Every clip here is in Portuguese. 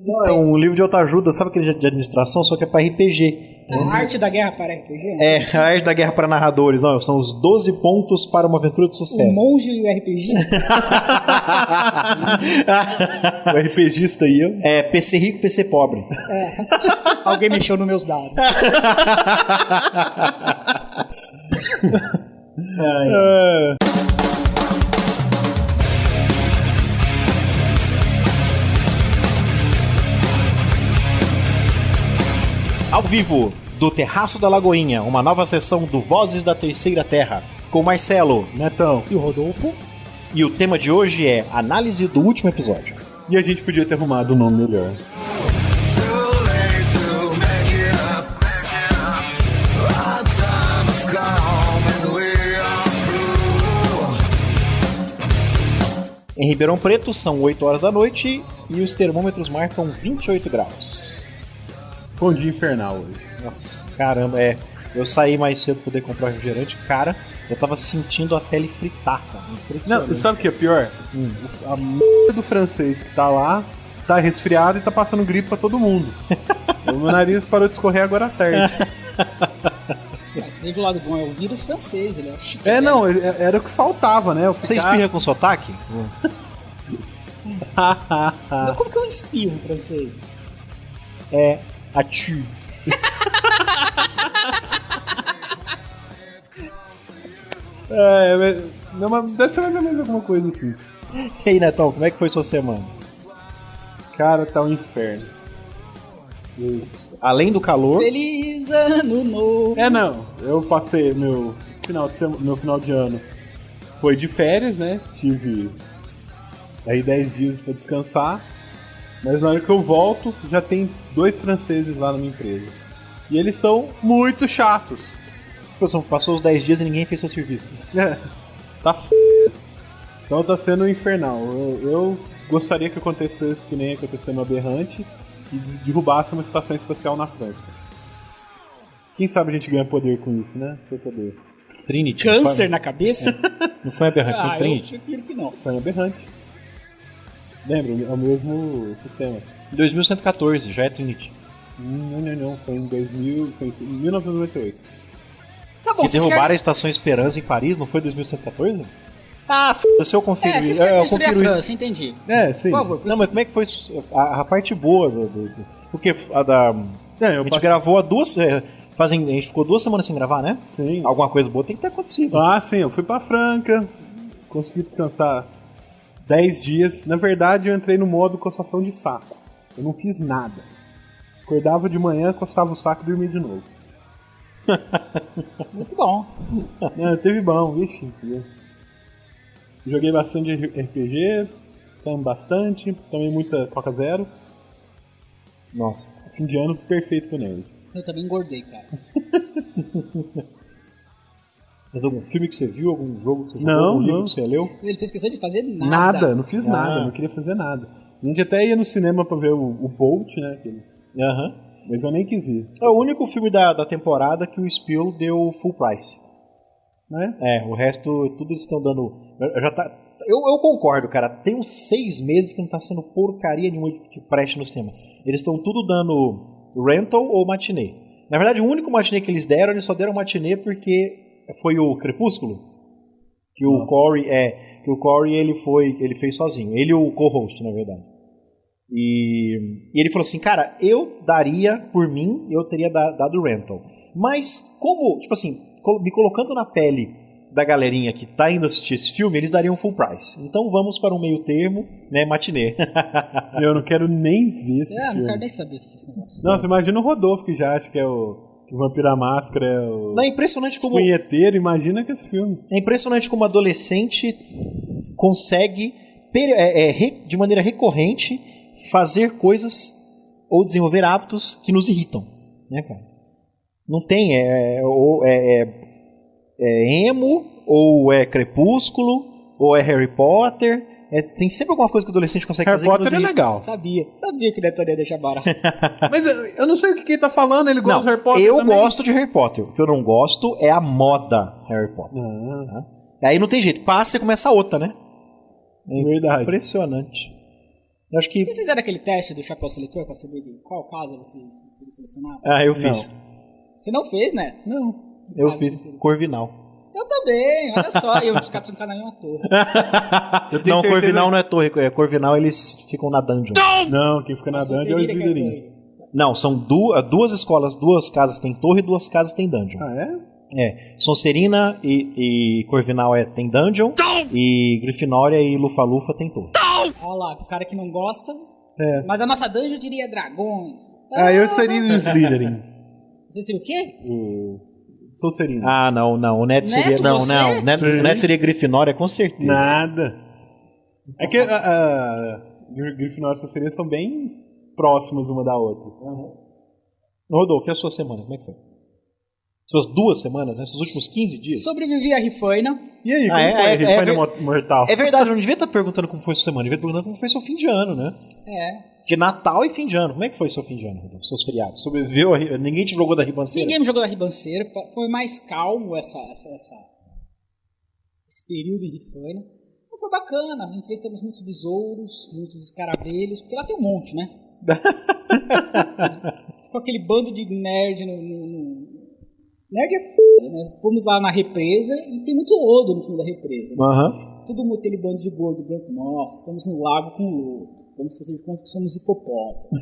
Não, é um livro de autoajuda, sabe aquele de administração, só que é para RPG. A arte da guerra para RPG? É, a arte da guerra para narradores. Não, são os 12 pontos para uma aventura de sucesso. O monge e o RPG? O RPGista aí, ó. É, PC rico, PC pobre. É. Alguém mexeu nos meus dados. Ao vivo, do Terraço da Lagoinha, uma nova sessão do Vozes da Terceira Terra, com Marcelo, Netão. E o Rodolfo? e o tema de hoje é análise do último episódio. E a gente podia ter arrumado um nome melhor. Em Ribeirão Preto são 8 horas da noite e os termômetros marcam 28 graus. Foi um dia infernal hoje. Nossa, caramba, eu saí mais cedo pra poder comprar refrigerante, cara, eu tava sentindo a pele fritar, cara. Impressionante. Não, sabe o que é pior? A merda do francês que tá lá, tá resfriado e tá passando gripe pra todo mundo. O meu nariz parou de escorrer agora à tarde. Mas do lado bom é o vírus francês, ele é chique. Não, era o que faltava, né? Você espirra com sotaque? Mas como que eu espirro francês? É atu. Não, mas deve ser mais ou menos alguma coisa assim. E aí, Netão, como é que foi sua semana? Cara, tá um inferno. Além do calor... Feliz ano novo! Não, eu passei meu final de ano foi de férias, né? Tive aí 10 dias pra descansar. Mas na hora que eu volto, já tem 2 franceses lá na minha empresa. E eles são muito chatos. Passou os 10 dias e ninguém fez seu serviço. Tá f... Então tá sendo infernal. Eu gostaria que acontecesse que nem aconteceu no Aberrante e derrubasse uma estação espacial na França. Quem sabe a gente ganha poder com isso, né? Seu poder. Trinity. Câncer na cabeça? Não foi Aberrante, foi Trinity. Eu prefiro que não. Foi Aberrante. Lembra? É o mesmo sistema. Em 2114, já é Trinity. Não. Foi em 1998. Tá bom, Que derrubaram a Estação Esperança em Paris, não foi 2114? Se eu confiro vocês isso. querem Eu destruir a confiro França, isso. entendi. Sim. Por favor, Não, mas como é que foi a parte boa do... Porque a gente gravou há 2... a gente ficou 2 semanas sem gravar, né? Sim. Alguma coisa boa tem que ter acontecido. Sim, eu fui pra Franca, consegui descansar 10 dias. Na verdade, eu entrei no modo coçação de saco. Eu não fiz nada. Acordava de manhã, coçava o saco e dormia de novo. Muito bom. Teve bom, vixe. Joguei bastante RPG, tomei bastante, tomei muita Coca Zero. Nossa. Fim de ano perfeito pro nerd. Eu também engordei, cara. Mas algum filme que você viu, algum jogo que você jogou, Não, algum livro não. que você leu? Ele fez questão de fazer nada. Não fiz nada, não queria fazer nada. A gente até ia no cinema pra ver o Bolt, né? Aham. Mas eu nem quis ir. É o único filme da temporada que o Spiel deu full price. Né? O resto, tudo eles estão dando... Eu concordo, cara. Tem uns 6 meses que não tá sendo porcaria nenhuma que preste no cinema. Eles estão tudo dando rental ou matinê. Na verdade, o único matinê que eles só deram matinê porque foi o Crepúsculo. Que o Corey ele fez sozinho. Ele e o co-host, na verdade. E ele falou assim, cara, eu daria, por mim, eu teria dado rental. Mas como, tipo assim, me colocando na pele da galerinha que tá indo assistir esse filme, eles dariam full price. Então vamos para um meio termo, né, matinê. Eu não quero nem ver esse filme. Não quero nem saber o que é esse negócio. Nossa, imagina o Rodolfo que já acha que é o Vampiro à Máscara, é o... Não, é impressionante como... punheteiro, imagina que esse filme. É impressionante como adolescente consegue, de maneira recorrente, fazer coisas ou desenvolver hábitos que nos irritam, né, cara? Não tem, emo, ou é Crepúsculo, ou é Harry Potter. Tem sempre alguma coisa que o adolescente consegue Harry fazer. Potter é legal. Sabia que o Neto ia deixar barato. Mas eu não sei o que ele tá falando, ele gosta de Harry Potter eu também. gosto de Harry Potter. O que eu não gosto é a moda Harry Potter. Aí não tem jeito, passa e começa a outra, né? Verdade. Impressionante. Eu acho que... Vocês fizeram aquele teste do chapéu seletor pra saber de qual casa você selecionava? Ah, eu fiz. Você não fez, né? Não. Eu fiz Corvinal. Eu também, olha só. Eu vou ficar trancado em uma torre. Não, Corvinal não é torre. Corvinal eles ficam na dungeon. Não, quem fica na dungeon é o Slytherin. Não, são duas escolas, 2 casas tem torre e 2 casas tem dungeon. Ah, é? É, Sonserina e Corvinal tem dungeon, e Grifinória e Lufa-Lufa tem torre. Olha lá, o cara que não gosta. É. Mas a nossa dungeon diria dragões. Ah, eu seria o Slytherin. Você seria o quê? O Sonserina. Ah, não. O Neto seria... Neto, Não, você? não. O Neto seria Grifinória, com certeza. Nada. É que a Grifinória e Sonserina são bem próximas uma da outra. Rodolfo, e a sua semana? Como é que foi? Suas 2 semanas, né? Seus últimos 15 dias? Sobrevivi a Rifaina. E aí, como foi? Rifaina mortal. É verdade, eu não devia estar perguntando como foi sua semana, eu devia estar perguntando como foi seu fim de ano, né? É. Porque Natal e fim de ano. Como é que foi seu fim de ano, Rodolfo? Seus feriados? Sobreviveu? Ninguém te jogou da ribanceira? Ninguém me jogou da ribanceira. Foi mais calmo esse período em Rifaina. Mas foi bacana. Enfrentamos muitos besouros, muitos escaravelhos. Porque lá tem um monte, né? Com aquele bando de nerd Nerd é foda, né? Fomos lá na represa e tem muito lodo no fundo da represa. Né? Aham. Todo mundo, aquele bando de gordo branco. Nossa, estamos no lago com lodo. Vamos fazer de conta que somos hipopótamos.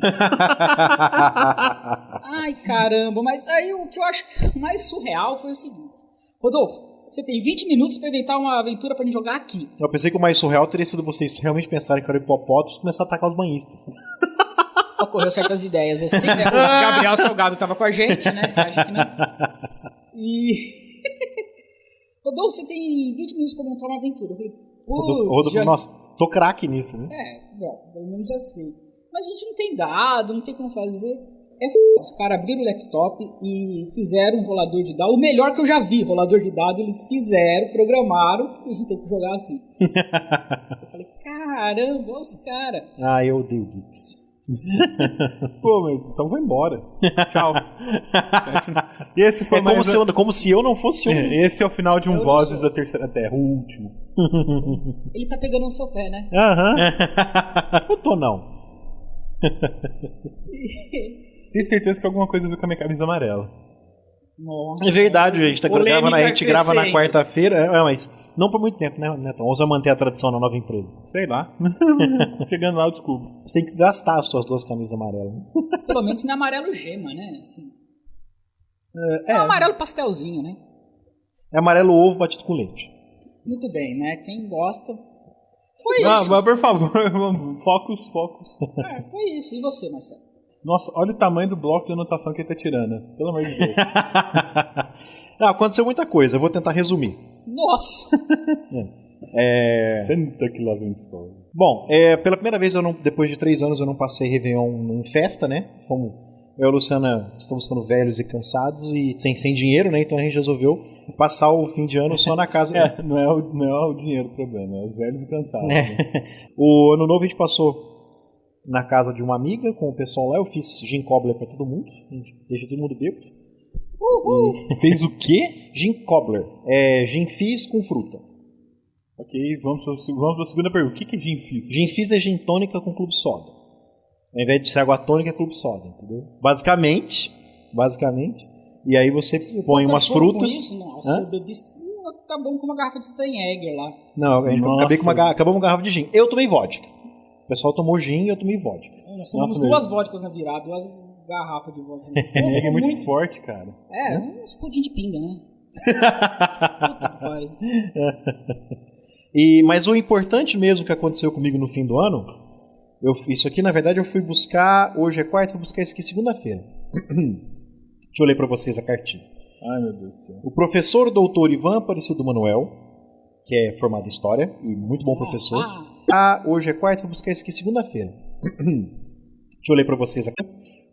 Ai, caramba. Mas aí o que eu acho mais surreal foi o seguinte. Rodolfo, você tem 20 minutos pra inventar uma aventura pra gente jogar aqui. Eu pensei que o mais surreal teria sido vocês realmente pensarem que era hipopótamo e começar a atacar os banhistas. Ocorreu certas ideias assim, né? O Gabriel Salgado tava com a gente, né? Você acha que não? E... Rodolfo, você tem 20 minutos pra montar uma aventura. Eu falei, Rodolfo, nossa, tô craque nisso, né? Bom, pelo menos já sei. Mas a gente não tem dado, não tem como fazer. Os caras abriram o laptop e fizeram um rolador de dado. O melhor que eu já vi, rolador de dado, eles fizeram, programaram e a gente tem que jogar assim. Eu falei, caramba, olha os caras. Ah, eu odeio geeks. Pô, mas então vou embora. Tchau. E esse foi como se eu não fosse um. Esse é o final de Vozes da Terceira Terra, o último. Ele tá pegando no seu pé, né? Eu tô não. Tenho certeza que alguma coisa viu com a minha camisa amarela. Nossa. É verdade, a gente grava na quarta-feira, mas não por muito tempo, né, Netão? Ou você vai manter a tradição na nova empresa? Sei lá. Chegando lá eu descubro. Você tem que gastar as suas 2 camisas amarelas. Pelo menos não é amarelo gema, né? Assim. É um amarelo pastelzinho, né? É amarelo ovo batido com leite. Muito bem, né? Quem gosta... Foi isso. Mas por favor, focus. Foi isso. E você, Marcelo? Nossa, olha o tamanho do bloco de anotação que ele tá tirando. Pelo amor de Deus. Aconteceu muita coisa, eu vou tentar resumir. Nossa! Senta que lá vem história. Bom, pela primeira vez, depois de 3 anos, eu não passei Réveillon em festa, né? Como eu e a Luciana estamos ficando velhos e cansados e sem dinheiro, né? Então a gente resolveu passar o fim de ano só na casa. Não é o dinheiro o problema, é os velhos e cansados. Né? O ano novo a gente passou na casa de uma amiga com o pessoal lá. Eu fiz gin cobbler pra todo mundo. A gente deixa todo mundo bêbado. Fez o quê? Gin cobbler. Gin fizz com fruta. Ok, vamos pra segunda pergunta. O que é gin fizz? Gin fizz é gin tônica com clube soda. Ao invés de ser água tônica, é clube soda, entendeu? Basicamente. E aí você põe umas frutas. Isso? Nossa, eu bebi... Acabamos com uma garrafa de Steinegger lá. Não, acabamos com uma garrafa de gin. Eu tomei vodka. O pessoal tomou gin e eu tomei vodka. Nós tomamos 2 vodkas na virada, 2 garrafas de vodka. É muito forte, cara. Uns pudim de pinga, né? Puta que pariu. Mas o importante mesmo que aconteceu comigo no fim do ano, isso aqui na verdade eu fui buscar, hoje é quarta, vou buscar isso aqui segunda-feira. Deixa eu ler pra vocês a cartinha. Ai, meu Deus do céu. O professor doutor Ivan Aparecido Manuel, que é formado em História e muito bom professor. Hoje é quarta, vou buscar isso aqui segunda-feira. Deixa eu ler para vocês aqui.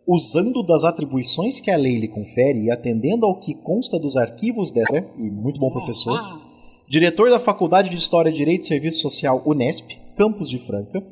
Usando das atribuições que a lei lhe confere e atendendo ao que consta dos arquivos dela, e muito bom professor, diretor da Faculdade de História, Direito e Serviço Social Unesp, Campus de Franca,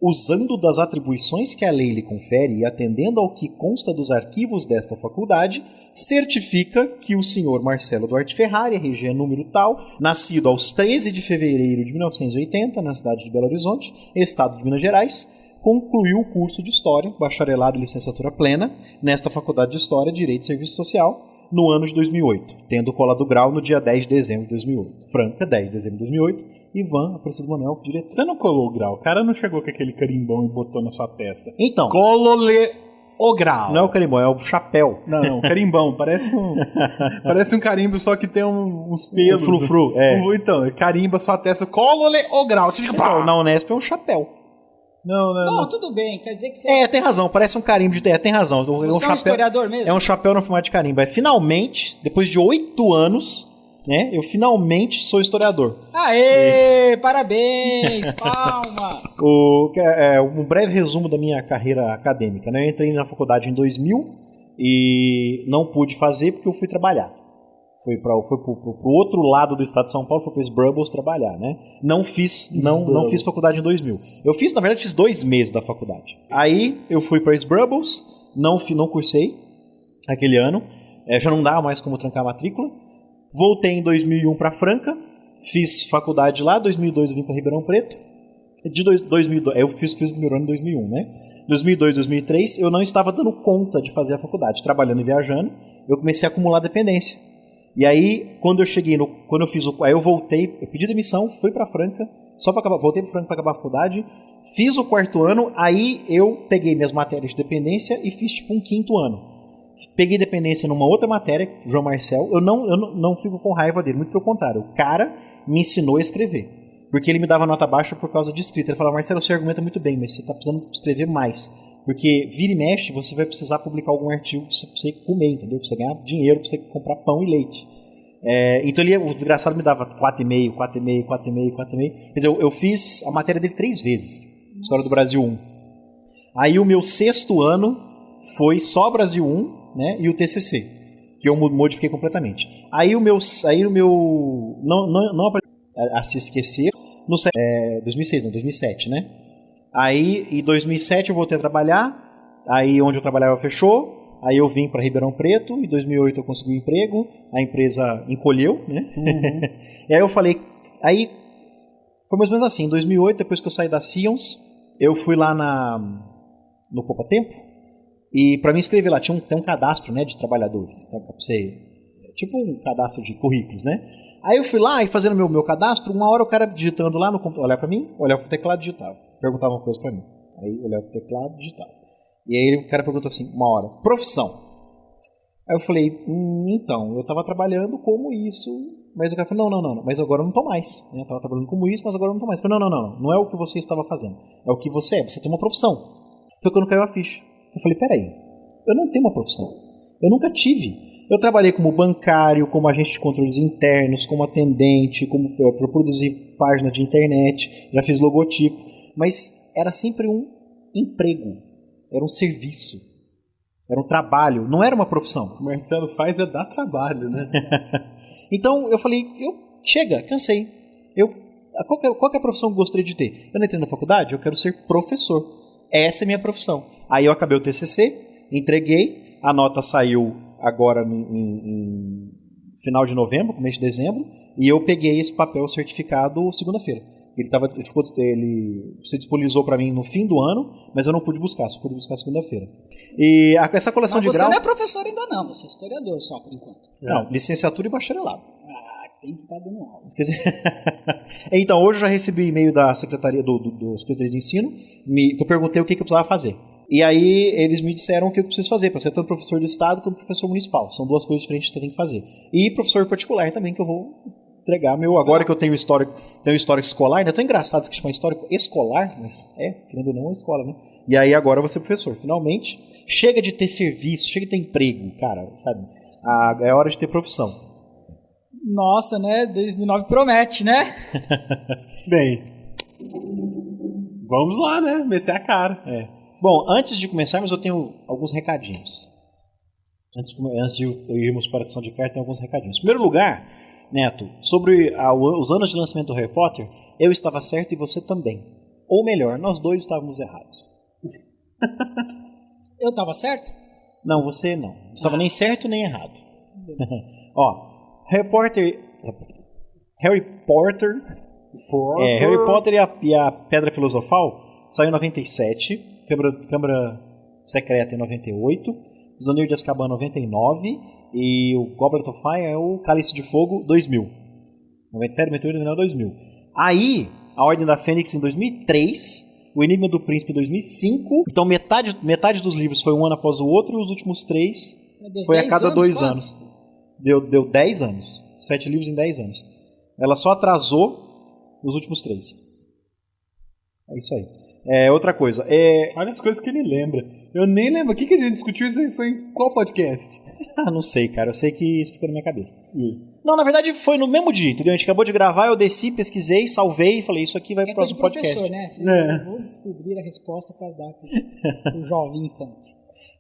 usando das atribuições que a lei lhe confere e atendendo ao que consta dos arquivos desta faculdade, certifica que o senhor Marcelo Duarte Ferrari, RG número tal, nascido aos 13 de fevereiro de 1980, na cidade de Belo Horizonte, estado de Minas Gerais, concluiu o curso de História, bacharelado e licenciatura plena, nesta Faculdade de História, Direito e Serviço Social, no ano de 2008, tendo colado o grau no dia 10 de dezembro de 2008. Franca, 10 de dezembro de 2008, Ivan Aparecido Manuel, diretor. Você não colou o grau, o cara não chegou com aquele carimbão e botou na sua testa. Então, Colole o grau. não é o carimbão, é o chapéu. Não, carimbão, parece um carimbo, só que tem uns pelos. Frufru, é. Então, carimba sua testa, colole o grau. Então, na Unesp é um chapéu. Não, tudo bem, quer dizer que você Tem razão, parece um carimbo de terra, tem razão. você é um historiador mesmo? É um chapéu no formato de carimbo. Finalmente, depois de 8 anos, né, eu finalmente sou historiador. Aê, parabéns, palmas. Um breve resumo da minha carreira acadêmica, né? Eu entrei na faculdade em 2000 e não pude fazer porque eu fui trabalhar. Fui pro outro lado do estado de São Paulo, fui para Brussels trabalhar, né? Não fiz faculdade em 2000. Na verdade, fiz 2 meses da faculdade. Aí eu fui para Brussels, não cursei aquele ano, já não dava mais como trancar a matrícula. Voltei em 2001 para Franca, fiz faculdade lá, 2002 eu vim para Ribeirão Preto. De 2002, eu fiz o primeiro ano em 2001, né? 2002, 2003 eu não estava dando conta de fazer a faculdade, trabalhando e viajando, eu comecei a acumular dependência. E aí, quando eu fiz aí eu voltei, eu pedi demissão, fui para Franca, voltei para Franca para acabar a faculdade, fiz o 4º ano, aí eu peguei minhas matérias de dependência e fiz tipo um 5º ano. Peguei dependência numa outra matéria, João Marcel, eu não fico com raiva dele, muito pelo contrário, o cara me ensinou a escrever, porque ele me dava nota baixa por causa de escrita. Ele falava, Marcelo, você argumenta muito bem, mas você está precisando escrever mais, porque vira e mexe, você vai precisar publicar algum artigo para você comer, entendeu? Para você ganhar dinheiro, para você comprar pão e leite. Então o desgraçado me dava 4,5, 4,5, 4,5, 4,5. Quer dizer, eu fiz a matéria dele 3 vezes, História do Brasil 1. Aí o meu 6º ano foi só Brasil 1, né, e o TCC, que eu modifiquei completamente. Aí o meu não a se esquecer, 2006, não, 2007, né? Aí em 2007 eu voltei a trabalhar, aí onde eu trabalhava fechou, aí eu vim para Ribeirão Preto, em 2008 eu consegui um emprego, a empresa encolheu, né? Uhum. E aí eu falei, aí foi mais ou menos assim, em 2008, depois que eu saí da Sions, eu fui lá no Poupa Tempo, e para me inscrever lá, tem um cadastro, né, de trabalhadores, tá, pra você, tipo um cadastro de currículos, né? Aí eu fui lá e fazendo meu cadastro, uma hora o cara digitando lá no computador, olhava para mim, olhava pro teclado e digitava, perguntava uma coisa para mim, aí olhava pro teclado e digitava. E aí o cara perguntou assim, uma hora, profissão. Aí eu falei, então, eu tava trabalhando como isso, mas o cara falou, não, mas agora eu não tô mais. Eu tava trabalhando como isso, mas agora eu não tô mais. Eu falei, não é o que você estava fazendo, é o que você tem uma profissão. Foi quando caiu a ficha. Eu falei, peraí, eu não tenho uma profissão, eu nunca tive. Eu trabalhei como bancário, como agente de controles internos, como atendente, para produzir página de internet, já fiz logotipo, mas era sempre um emprego, era um serviço, era um trabalho, não era uma profissão. O Marcelo faz é dar trabalho, né? Então eu falei, chega, cansei. Qual que é a profissão que eu gostaria de ter? Eu não entrei na faculdade, eu quero ser professor. Essa é a minha profissão. Aí eu acabei o TCC, entreguei, a nota saiu agora em final de novembro, começo de dezembro, e eu peguei esse papel certificado segunda-feira. Ele se disponibilizou para mim no fim do ano, mas eu não pude buscar, só pude buscar segunda-feira. E essa coleção mas de grau... você não é professor ainda não, você é historiador só, por enquanto. Não, licenciatura e bacharelado. Tem que estar dando aula. Quer dizer... Então, hoje eu já recebi e-mail da Secretaria do Secretaria de Ensino, que eu perguntei o que eu precisava fazer. E aí eles me disseram o que eu preciso fazer, para ser tanto professor do estado quanto professor municipal. São 2 coisas diferentes que você tem que fazer. E professor particular também, que eu vou entregar agora que eu tenho histórico escolar, ainda tão engraçado que chama histórico escolar, mas querendo ou não, é uma escola, né? E aí agora eu vou ser professor, finalmente. Chega de ter serviço, chega de ter emprego, cara, sabe? É hora de ter profissão. Nossa, né? 2009 promete, né? Bem, vamos lá, né? Meter a cara. Bom, antes de começarmos, eu tenho alguns recadinhos. Antes de irmos para a sessão de carta, tem alguns recadinhos. Em primeiro lugar, Neto, sobre os anos de lançamento do Harry Potter, eu estava certo e você também. Ou melhor, nós dois estávamos errados. Eu estava certo? Não, você não. Não estava nem certo nem errado. Ó, Harry Potter e a Pedra Filosofal saiu em 97, Câmara Secreta em 98, Prisioneiro de Azkaban em 99 e o Goblet of Fire é o Cálice de Fogo 2000. 97, 98 e 2000. Aí, a Ordem da Fênix em 2003, o Enigma do Príncipe em 2005. Então metade dos livros foi um ano após o outro e os últimos 3 foi a cada 2 anos. Deu 10 anos. 7 livros em 10 anos. Ela só atrasou nos últimos 3. É isso aí. Outra coisa. Olha as coisas que ele lembra. Eu nem lembro. O que a gente discutiu? Isso aí foi em qual podcast? Não sei, cara. Eu sei que isso ficou na minha cabeça. Não, na verdade foi no mesmo dia, entendeu? A gente acabou de gravar, eu desci, pesquisei, salvei e falei, isso aqui vai pro próximo podcast. Né? Eu vou descobrir a resposta para dar pro jovem infante.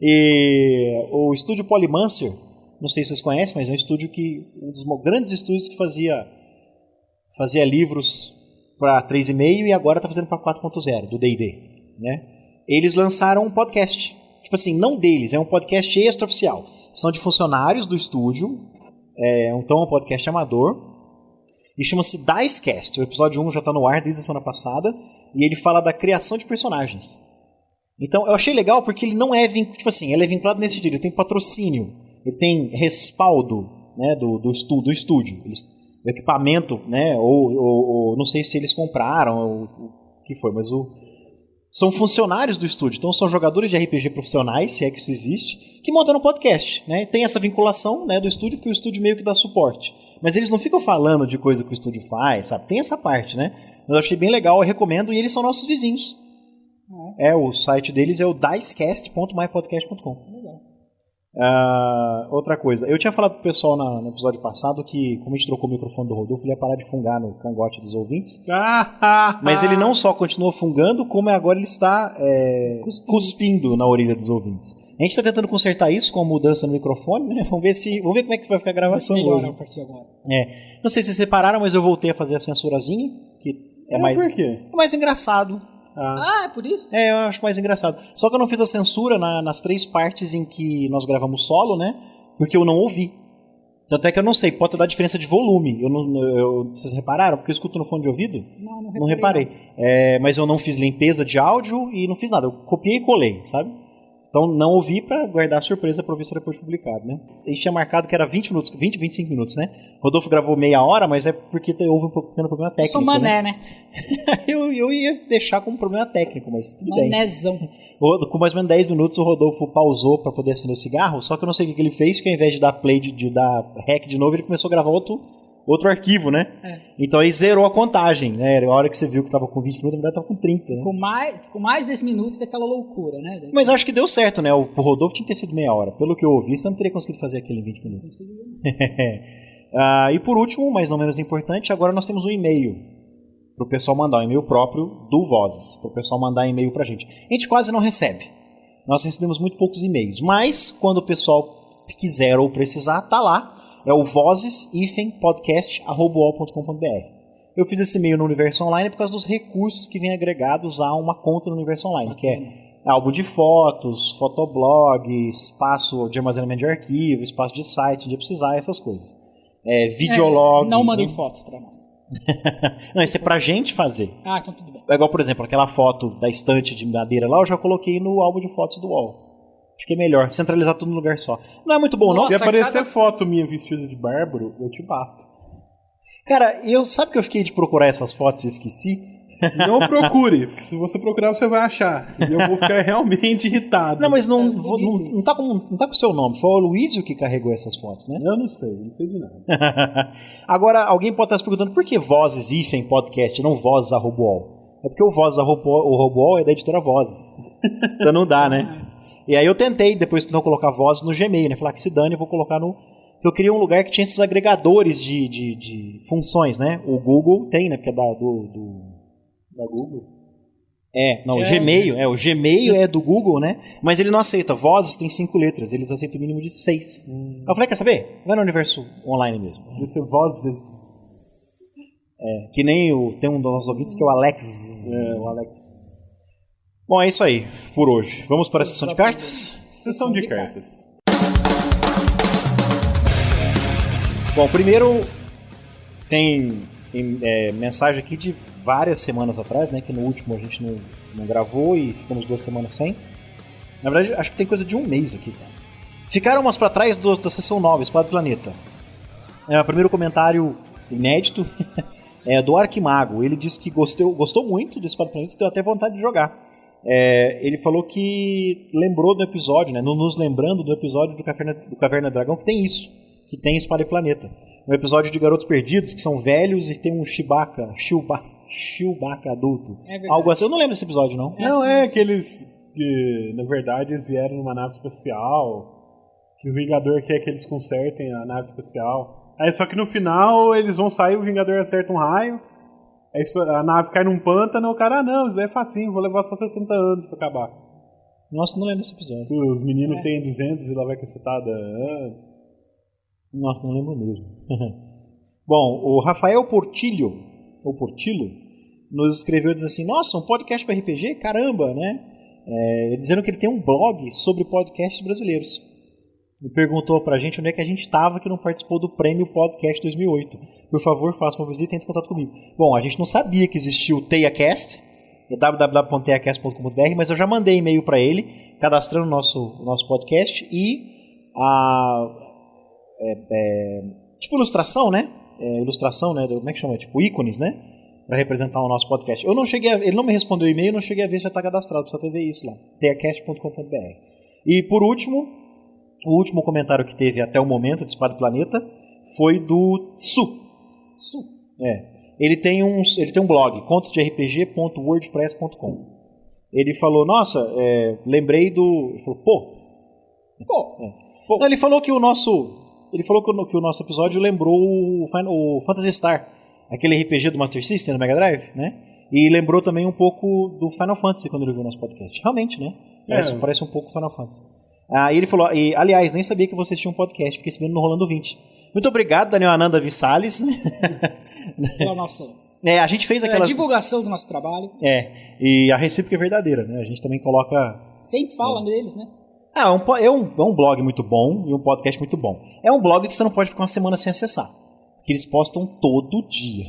E o estúdio Polymancer, não sei se vocês conhecem, mas é um estúdio um dos grandes estúdios que fazia livros para 3.5 e agora está fazendo para 4.0, do D&D, né? Eles lançaram um podcast. Tipo assim, não deles, é um podcast extraoficial. São de funcionários do estúdio, então é um podcast amador, e chama-se Dicecast. O episódio 1 já está no ar desde a semana passada, e ele fala da criação de personagens. Então eu achei legal porque ele não é tipo assim, ele é vinculado nesse sentido, ele tem patrocínio, ele tem respaldo, né, do estúdio. O equipamento, né, ou não sei se eles compraram, ou o que foi, mas são funcionários do estúdio, então são jogadores de RPG profissionais, se é que isso existe, que montam um podcast, né? Tem essa vinculação, né, do estúdio, que o estúdio meio que dá suporte. Mas eles não ficam falando de coisa que o estúdio faz, sabe? Tem essa parte, né? Eu achei bem legal, eu recomendo, e eles são nossos vizinhos. O site deles é o dicecast.mypodcast.com. Legal. Outra coisa, eu tinha falado pro pessoal no episódio passado que, como a gente trocou o microfone do Rodolfo, ele ia parar de fungar no cangote dos ouvintes. Mas ele não só continua fungando, como agora ele está cuspindo na orelha dos ouvintes. A gente está tentando consertar isso com a mudança no microfone, né? Vamos ver como é que vai ficar a gravação hoje. A partir de agora. Não sei se vocês repararam, mas eu voltei a fazer a censurazinha, que por quê? É mais engraçado. É por isso? Eu acho mais engraçado. Só que eu não fiz a censura nas 3 partes em que nós gravamos solo, né? Porque eu não ouvi. Tanto é que eu não sei, pode dar diferença de volume. Vocês repararam? Porque eu escuto no fone de ouvido? Não reparei. Mas eu não fiz limpeza de áudio e não fiz nada. Eu copiei e colei, sabe? Então não ouvi pra guardar a surpresa pra ouvir se depois publicado, né? A gente tinha marcado que era 20, 25 minutos, né? Rodolfo gravou meia hora, mas é porque houve um pequeno problema técnico. Eu sou mané, né? eu ia deixar como problema técnico, mas tudo Manézão. bem. Com mais ou menos 10 minutos o Rodolfo pausou pra poder acender o cigarro, só que eu não sei o que ele fez, que ao invés de dar play, de dar rec de novo, ele começou a gravar outro arquivo, né? Então aí zerou a contagem, né? A hora que você viu que tava com 20 minutos, na verdade tava com 30, né? Com mais 10 minutos daquela loucura, né? Mas acho que deu certo, né? O Rodolfo tinha que ter sido meia hora. Pelo que eu ouvi, você não teria conseguido fazer aquilo em 20 minutos. E por último, mas não menos importante, agora nós temos um e-mail pro pessoal mandar, um e-mail próprio do Vozes, pro pessoal mandar e-mail pra gente. A gente quase não recebe. Nós recebemos muito poucos e-mails, mas quando o pessoal quiser ou precisar, tá lá. É o vozes-podcast@uol.com.br. Eu fiz esse e-mail no Universo Online por causa dos recursos que vêm agregados a uma conta no Universo Online, que é álbum de fotos, fotoblog, espaço de armazenamento de arquivo, espaço de site, onde precisar, essas coisas. Videolog. Não mandem fotos para nós. Não, isso é pra gente fazer. Então tudo bem. É igual, por exemplo, aquela foto da estante de madeira lá, eu já coloquei no álbum de fotos do UOL. Acho que é melhor, centralizar tudo num lugar só. Não é muito bom, não? Se aparecer foto minha vestida de bárbaro, eu te bato. Cara, sabe que eu fiquei de procurar essas fotos e esqueci? Não procure, porque se você procurar você vai achar. E eu vou ficar realmente irritado. Não, mas não tá com o seu nome. Foi o Luísio que carregou essas fotos, né? Eu não sei de nada. Agora, alguém pode estar se perguntando por que Vozes-podcast, não Vozes@UOL? É porque o Vozes@UOL é da editora Vozes. Então não dá, né? E aí eu tentei, depois não colocar Vozes no Gmail, né? Falar que se dane, eu vou colocar no... Eu queria um lugar que tinha esses agregadores de funções, né? O Google tem, né? Porque é da Google. O Gmail. O Gmail é do Google, né? Mas ele não aceita. Vozes tem 5 letras, eles aceitam o mínimo de 6. Eu falei, quer saber? Vai no Universo Online mesmo. Esse Vozes. Que nem tem um dos nossos ouvintes que é o Alex. O Alex. Bom, é isso aí por hoje. Vamos para a sessão de cartas? Sessão de cartas. Bom, primeiro tem mensagem aqui de várias semanas atrás, né? Que no último a gente não gravou e ficamos 2 semanas sem. Na verdade, acho que tem coisa de 1 mês aqui, cara. Ficaram umas pra trás da sessão 9, Espada do Planeta. O primeiro comentário inédito é do Arquimago. Ele disse que gostou muito do Espada do Planeta e deu até vontade de jogar. Ele falou que lembrou do episódio, né? Nos lembrando do episódio do Caverna do Dragão, que tem isso, que tem Espada e Planeta. Um episódio de garotos perdidos, que são velhos e tem um Chewbacca adulto. Algo assim. Eu não lembro desse episódio, não. Não, aqueles que, na verdade, eles vieram numa nave espacial, que o Vingador quer que eles consertem a nave espacial. Aí só que no final eles vão sair, o Vingador acerta um raio, aí a nave cai num pântano, o cara, não, isso é facinho, vou levar só 70 anos pra acabar. Nossa, não lembro desse episódio. Os meninos têm 200 e lá vai cacetada. Nossa, não lembro mesmo. Bom, o Rafael Portillo nos escreveu dizendo assim: nossa, um podcast para RPG? Caramba, né? Dizendo que ele tem um blog sobre podcasts brasileiros. E perguntou pra gente onde é que a gente estava que não participou do Prêmio Podcast 2008. Por favor, faça uma visita e entre em contato comigo. Bom, a gente não sabia que existia o TeiaCast, www.teiacast.com.br, mas eu já mandei e-mail para ele, cadastrando o nosso podcast e tipo ilustração, né? Ilustração, né? Como é que chama? Tipo ícones, né? Para representar o nosso podcast. Eu não cheguei ele não me respondeu o e-mail, eu não cheguei a ver se já está cadastrado, precisa ter ver isso lá. teiacast.com.br. E por último, o último comentário que teve até o momento de Espada do Planeta foi do Tsu. Ele tem um blog, contosderpg.wordpress.com. Ele falou, nossa, lembrei do... Ele falou, pô. Não, ele falou que o nosso episódio lembrou o Phantasy Star, aquele RPG do Master System, do Mega Drive, né? E lembrou também um pouco do Final Fantasy quando ele viu o nosso podcast. Realmente, né? Parece um pouco Final Fantasy. E ele falou, aliás, nem sabia que vocês tinham um podcast, fiquei sabendo no Rolando 20. Muito obrigado, Daniel Ananda Vissales. Pela nossa a gente fez aquela divulgação do nosso trabalho. E a recíproca é verdadeira, né? A gente também coloca... Sempre fala neles, né? É um blog muito bom e um podcast muito bom. É um blog que você não pode ficar uma semana sem acessar, que eles postam todo dia.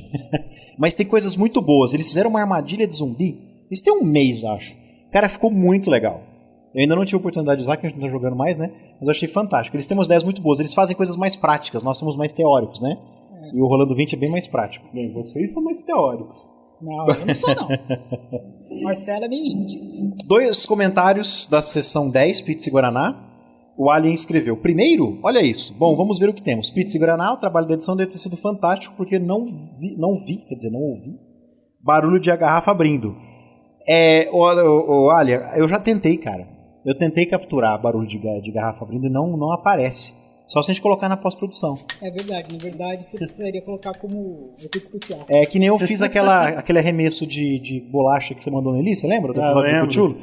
Mas tem coisas muito boas. Eles fizeram uma armadilha de zumbi, isso tem 1 mês, acho. Cara, ficou muito legal. Eu ainda não tive a oportunidade de usar, que a gente não está jogando mais, né? Mas eu achei fantástico. Eles têm umas ideias muito boas. Eles fazem coisas mais práticas. Nós somos mais teóricos, né? E o Rolando 20 é bem mais prático. Bem, vocês são mais teóricos. Não, eu não sou, não. Marcelo é bem índio. 2 comentários da sessão 10, Pizza e Guaraná. O Alien escreveu. Primeiro, olha isso. Bom, vamos ver o que temos. Pizza e Guaraná, o trabalho da edição deve ter sido fantástico, porque não ouvi barulho de a garrafa abrindo. Alien, eu já tentei, cara. Eu tentei capturar barulho de garrafa abrindo e não aparece. Só se a gente colocar na pós-produção. É verdade, na verdade você precisaria colocar como efeito especial. É que nem eu fiz aquele arremesso de bolacha que você mandou no Eli, você lembra? Do episódio do Cthulhu?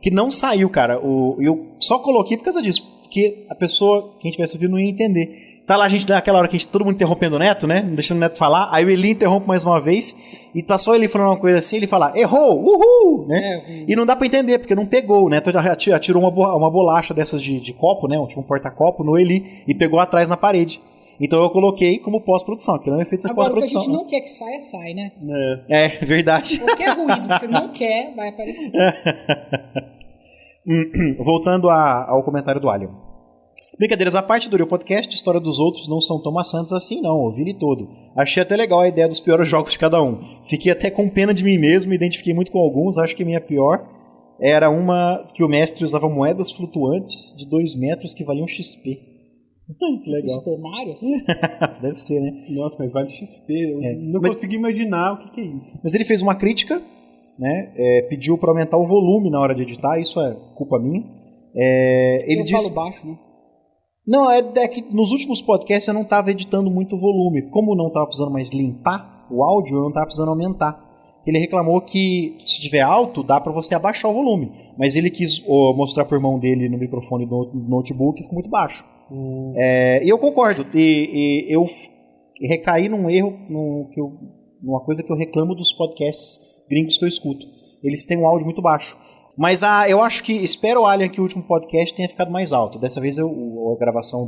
Que não saiu, cara. Eu só coloquei por causa disso. Porque a pessoa, quem tivesse ouvido, não ia entender. Tá lá a gente daquela hora que a gente todo mundo interrompendo o Neto, né? Não deixando o Neto falar. Aí o Eli interrompe mais uma vez. E tá só ele falando uma coisa assim, ele fala, errou, uhul! Né? E não dá pra entender, porque não pegou. O Neto já atirou uma bolacha dessas de copo, né? Tipo um porta-copo no Eli e pegou atrás na parede. Então eu coloquei como pós-produção, que não é feito de pós-produção. Agora o que a gente não quer que saia, sai, né? É verdade. Qualquer ruído que você não quer, vai aparecer. Voltando ao comentário do Alien. Brincadeiras à parte, adorei o podcast, história dos outros não são tão maçantes assim não, ouvi ele todo. Achei até legal a ideia dos piores jogos de cada um. Fiquei até com pena de mim mesmo, me identifiquei muito com alguns, acho que a minha pior era uma que o mestre usava moedas flutuantes de 2 metros que valiam XP. Que legal. Super Mario, assim? Deve ser, né? Nossa, mas vale XP, eu não consegui imaginar o que é isso. Mas ele fez uma crítica, né? Pediu para aumentar o volume na hora de editar, isso é culpa minha. Ele disse... falo baixo, né? Não, é que nos últimos podcasts eu não estava editando muito volume. Como não estava precisando mais limpar o áudio, eu não estava precisando aumentar. Ele reclamou que se estiver alto, dá para você abaixar o volume. Mas ele quis mostrar por mão dele no microfone do notebook e ficou muito baixo. E eu concordo. E eu recaí num erro, numa coisa que eu reclamo dos podcasts gringos que eu escuto. Eles têm um áudio muito baixo. Mas eu acho que, espero, Alien, que o último podcast tenha ficado mais alto. Dessa vez, a gravação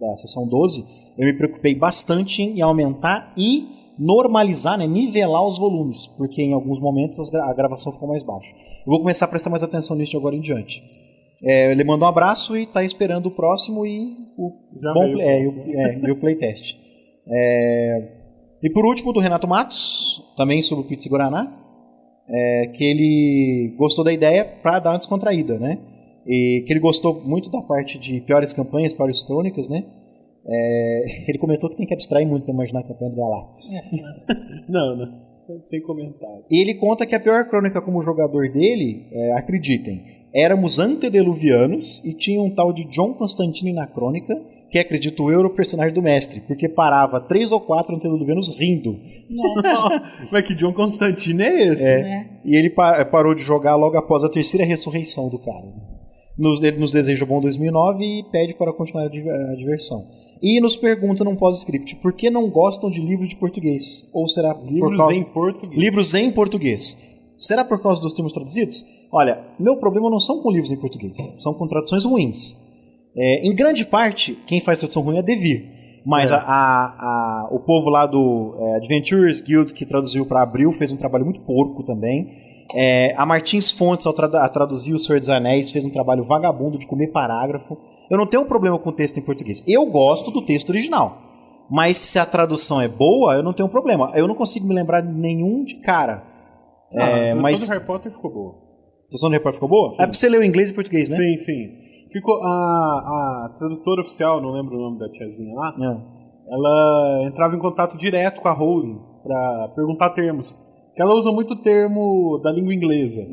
da sessão 12, eu me preocupei bastante em aumentar e normalizar, né, nivelar os volumes, porque em alguns momentos a gravação ficou mais baixa. Eu vou começar a prestar mais atenção nisso de agora em diante. Ele mandou um abraço e está esperando o próximo e o playtest. E por último, do Renato Matos, também sobre o Pizza Guaraná, que ele gostou da ideia para dar uma descontraída, né? E que ele gostou muito da parte de piores campanhas, piores crônicas, né? Ele comentou que tem que abstrair muito para imaginar a campanha do Galactus. Não, sem comentário. E ele conta que a pior crônica como jogador dele, acreditem, éramos antediluvianos e tinha um tal de John Constantine na crônica, que acredito eu era o personagem do mestre, porque parava 3 ou 4 antediluvianos rindo. Nossa. Mas que John Constantine é esse? E ele parou de jogar logo após a terceira ressurreição do cara. Ele nos deseja bom 2009 e pede para continuar a diversão. E nos pergunta num pós-script, por que não gostam de livros de português? Ou será livros em português? Será por causa dos termos traduzidos? Olha, meu problema não são com livros em português, são com traduções ruins. Em grande parte, quem faz tradução ruim é Devir. Mas o povo lá do Adventurers Guild, que traduziu para Abril, fez um trabalho muito porco também. A Martins Fontes, ao traduzir O Senhor dos Anéis, fez um trabalho vagabundo de comer parágrafo. Eu não tenho um problema com o texto em português. Eu gosto do texto original. Mas se a tradução é boa, eu não tenho problema. Eu não consigo me lembrar de nenhum de cara. Mas todo Harry Potter ficou boa. A tradução do Harry Potter ficou boa? Sim. É porque você leu em inglês e português, né? Sim. Ficou a tradutora oficial, não lembro o nome da tiazinha lá, ela entrava em contato direto com a Rowling para perguntar termos. Porque ela usa muito termo da língua inglesa.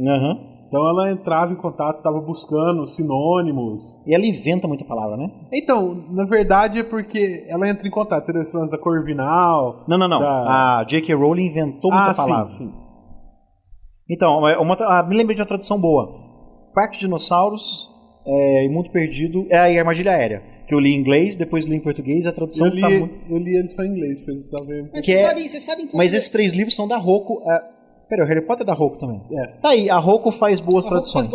Então ela entrava em contato, estava buscando sinônimos. E ela inventa muita palavra, né? Então, na verdade é porque ela entra em contato. Tem esse lance da Corvinal. Não. A J.K. Rowling inventou muita palavra. Sim. Então, me lembrei de uma tradução boa. Parque de Dinossauros e Mundo Perdido e Armadilha Aérea. Que eu li em inglês, depois li em português, a tradução eu li ele só em inglês, porque eu estava vendo. Mas vocês sabem que... Mas esses 3 livros são da Roku. Pera, o Harry Potter é da Roku também. Tá aí, a Roku faz boas traduções.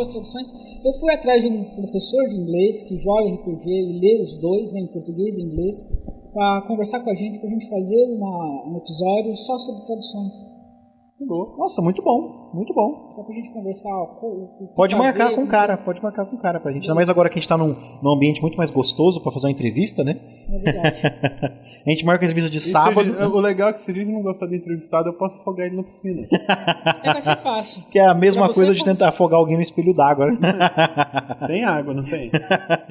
Eu fui atrás de um professor de inglês que joga RPG e lê os dois, né, em português e inglês, para conversar com a gente, pra gente fazer um episódio só sobre traduções. Nossa, muito bom, muito bom. Só pra gente conversar. Pode marcar com o cara pra gente. Ainda mais agora que a gente tá num ambiente muito mais gostoso pra fazer uma entrevista, né? É verdade. A gente marca a entrevista de sábado. O legal é que se a gente não gostar de entrevistado, eu posso afogar ele na piscina. Vai ser fácil. Que é a mesma coisa de tentar afogar alguém no espelho d'água, né? Tem água, não tem?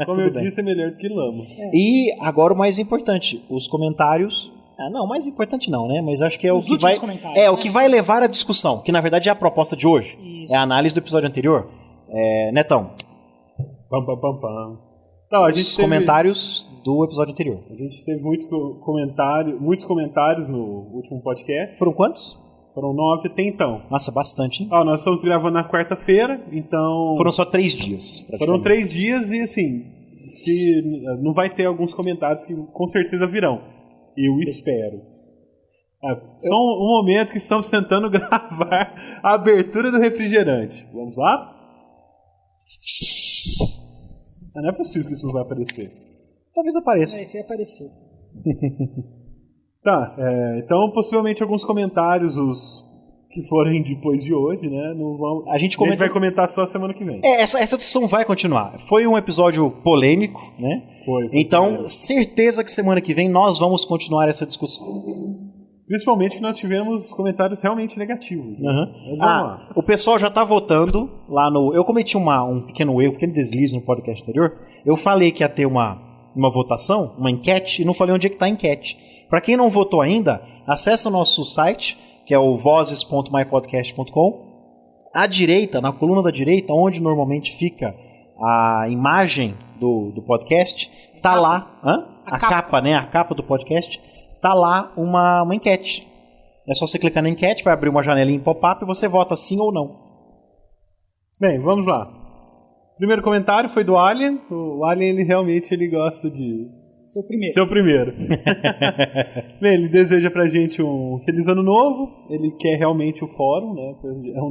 Como eu disse, é melhor do que lama. E agora o mais importante, os comentários. Não, mais importante não, né? Mas acho que é o que vai. O que vai levar à discussão, que na verdade é a proposta de hoje. Isso. É a análise do episódio anterior. Netão. Então, os comentários do episódio anterior. A gente teve muitos comentários no último podcast. Foram quantos? Foram 9 até então. Nossa, bastante, hein? Nós estamos gravando na quarta-feira, então... Foram só 3 dias. Foram 3 dias e, assim, não vai ter alguns comentários que com certeza virão. Eu espero. Só um momento que estamos tentando gravar a abertura do refrigerante. Vamos lá? Não é possível que isso não vai aparecer. Talvez apareça. Isso ia aparecer. Tá, então possivelmente alguns comentários, os que forem depois de hoje, né? Não vão... A gente vai comentar só semana que vem. Essa discussão vai continuar. Foi um episódio polêmico, né? Foi então, certeza que semana que vem nós vamos continuar essa discussão. Principalmente que nós tivemos comentários realmente negativos. Né? O pessoal já está votando lá no... Eu cometi um pequeno erro, um pequeno deslize no podcast anterior. Eu falei que ia ter uma votação, uma enquete, e não falei onde é que está a enquete. Para quem não votou ainda, acesse o nosso site, que é o vozes.mypodcast.com. À direita, na coluna da direita, onde normalmente fica a imagem do podcast, tá lá a capa, né? A capa do podcast, tá lá uma enquete. É só você clicar na enquete, vai abrir uma janelinha em pop-up e você vota sim ou não. Bem, vamos lá. Primeiro comentário foi do Alien. O Alien, ele gosta de... Seu primeiro. Bem, ele deseja pra gente um feliz ano novo. Ele quer realmente o fórum, né? É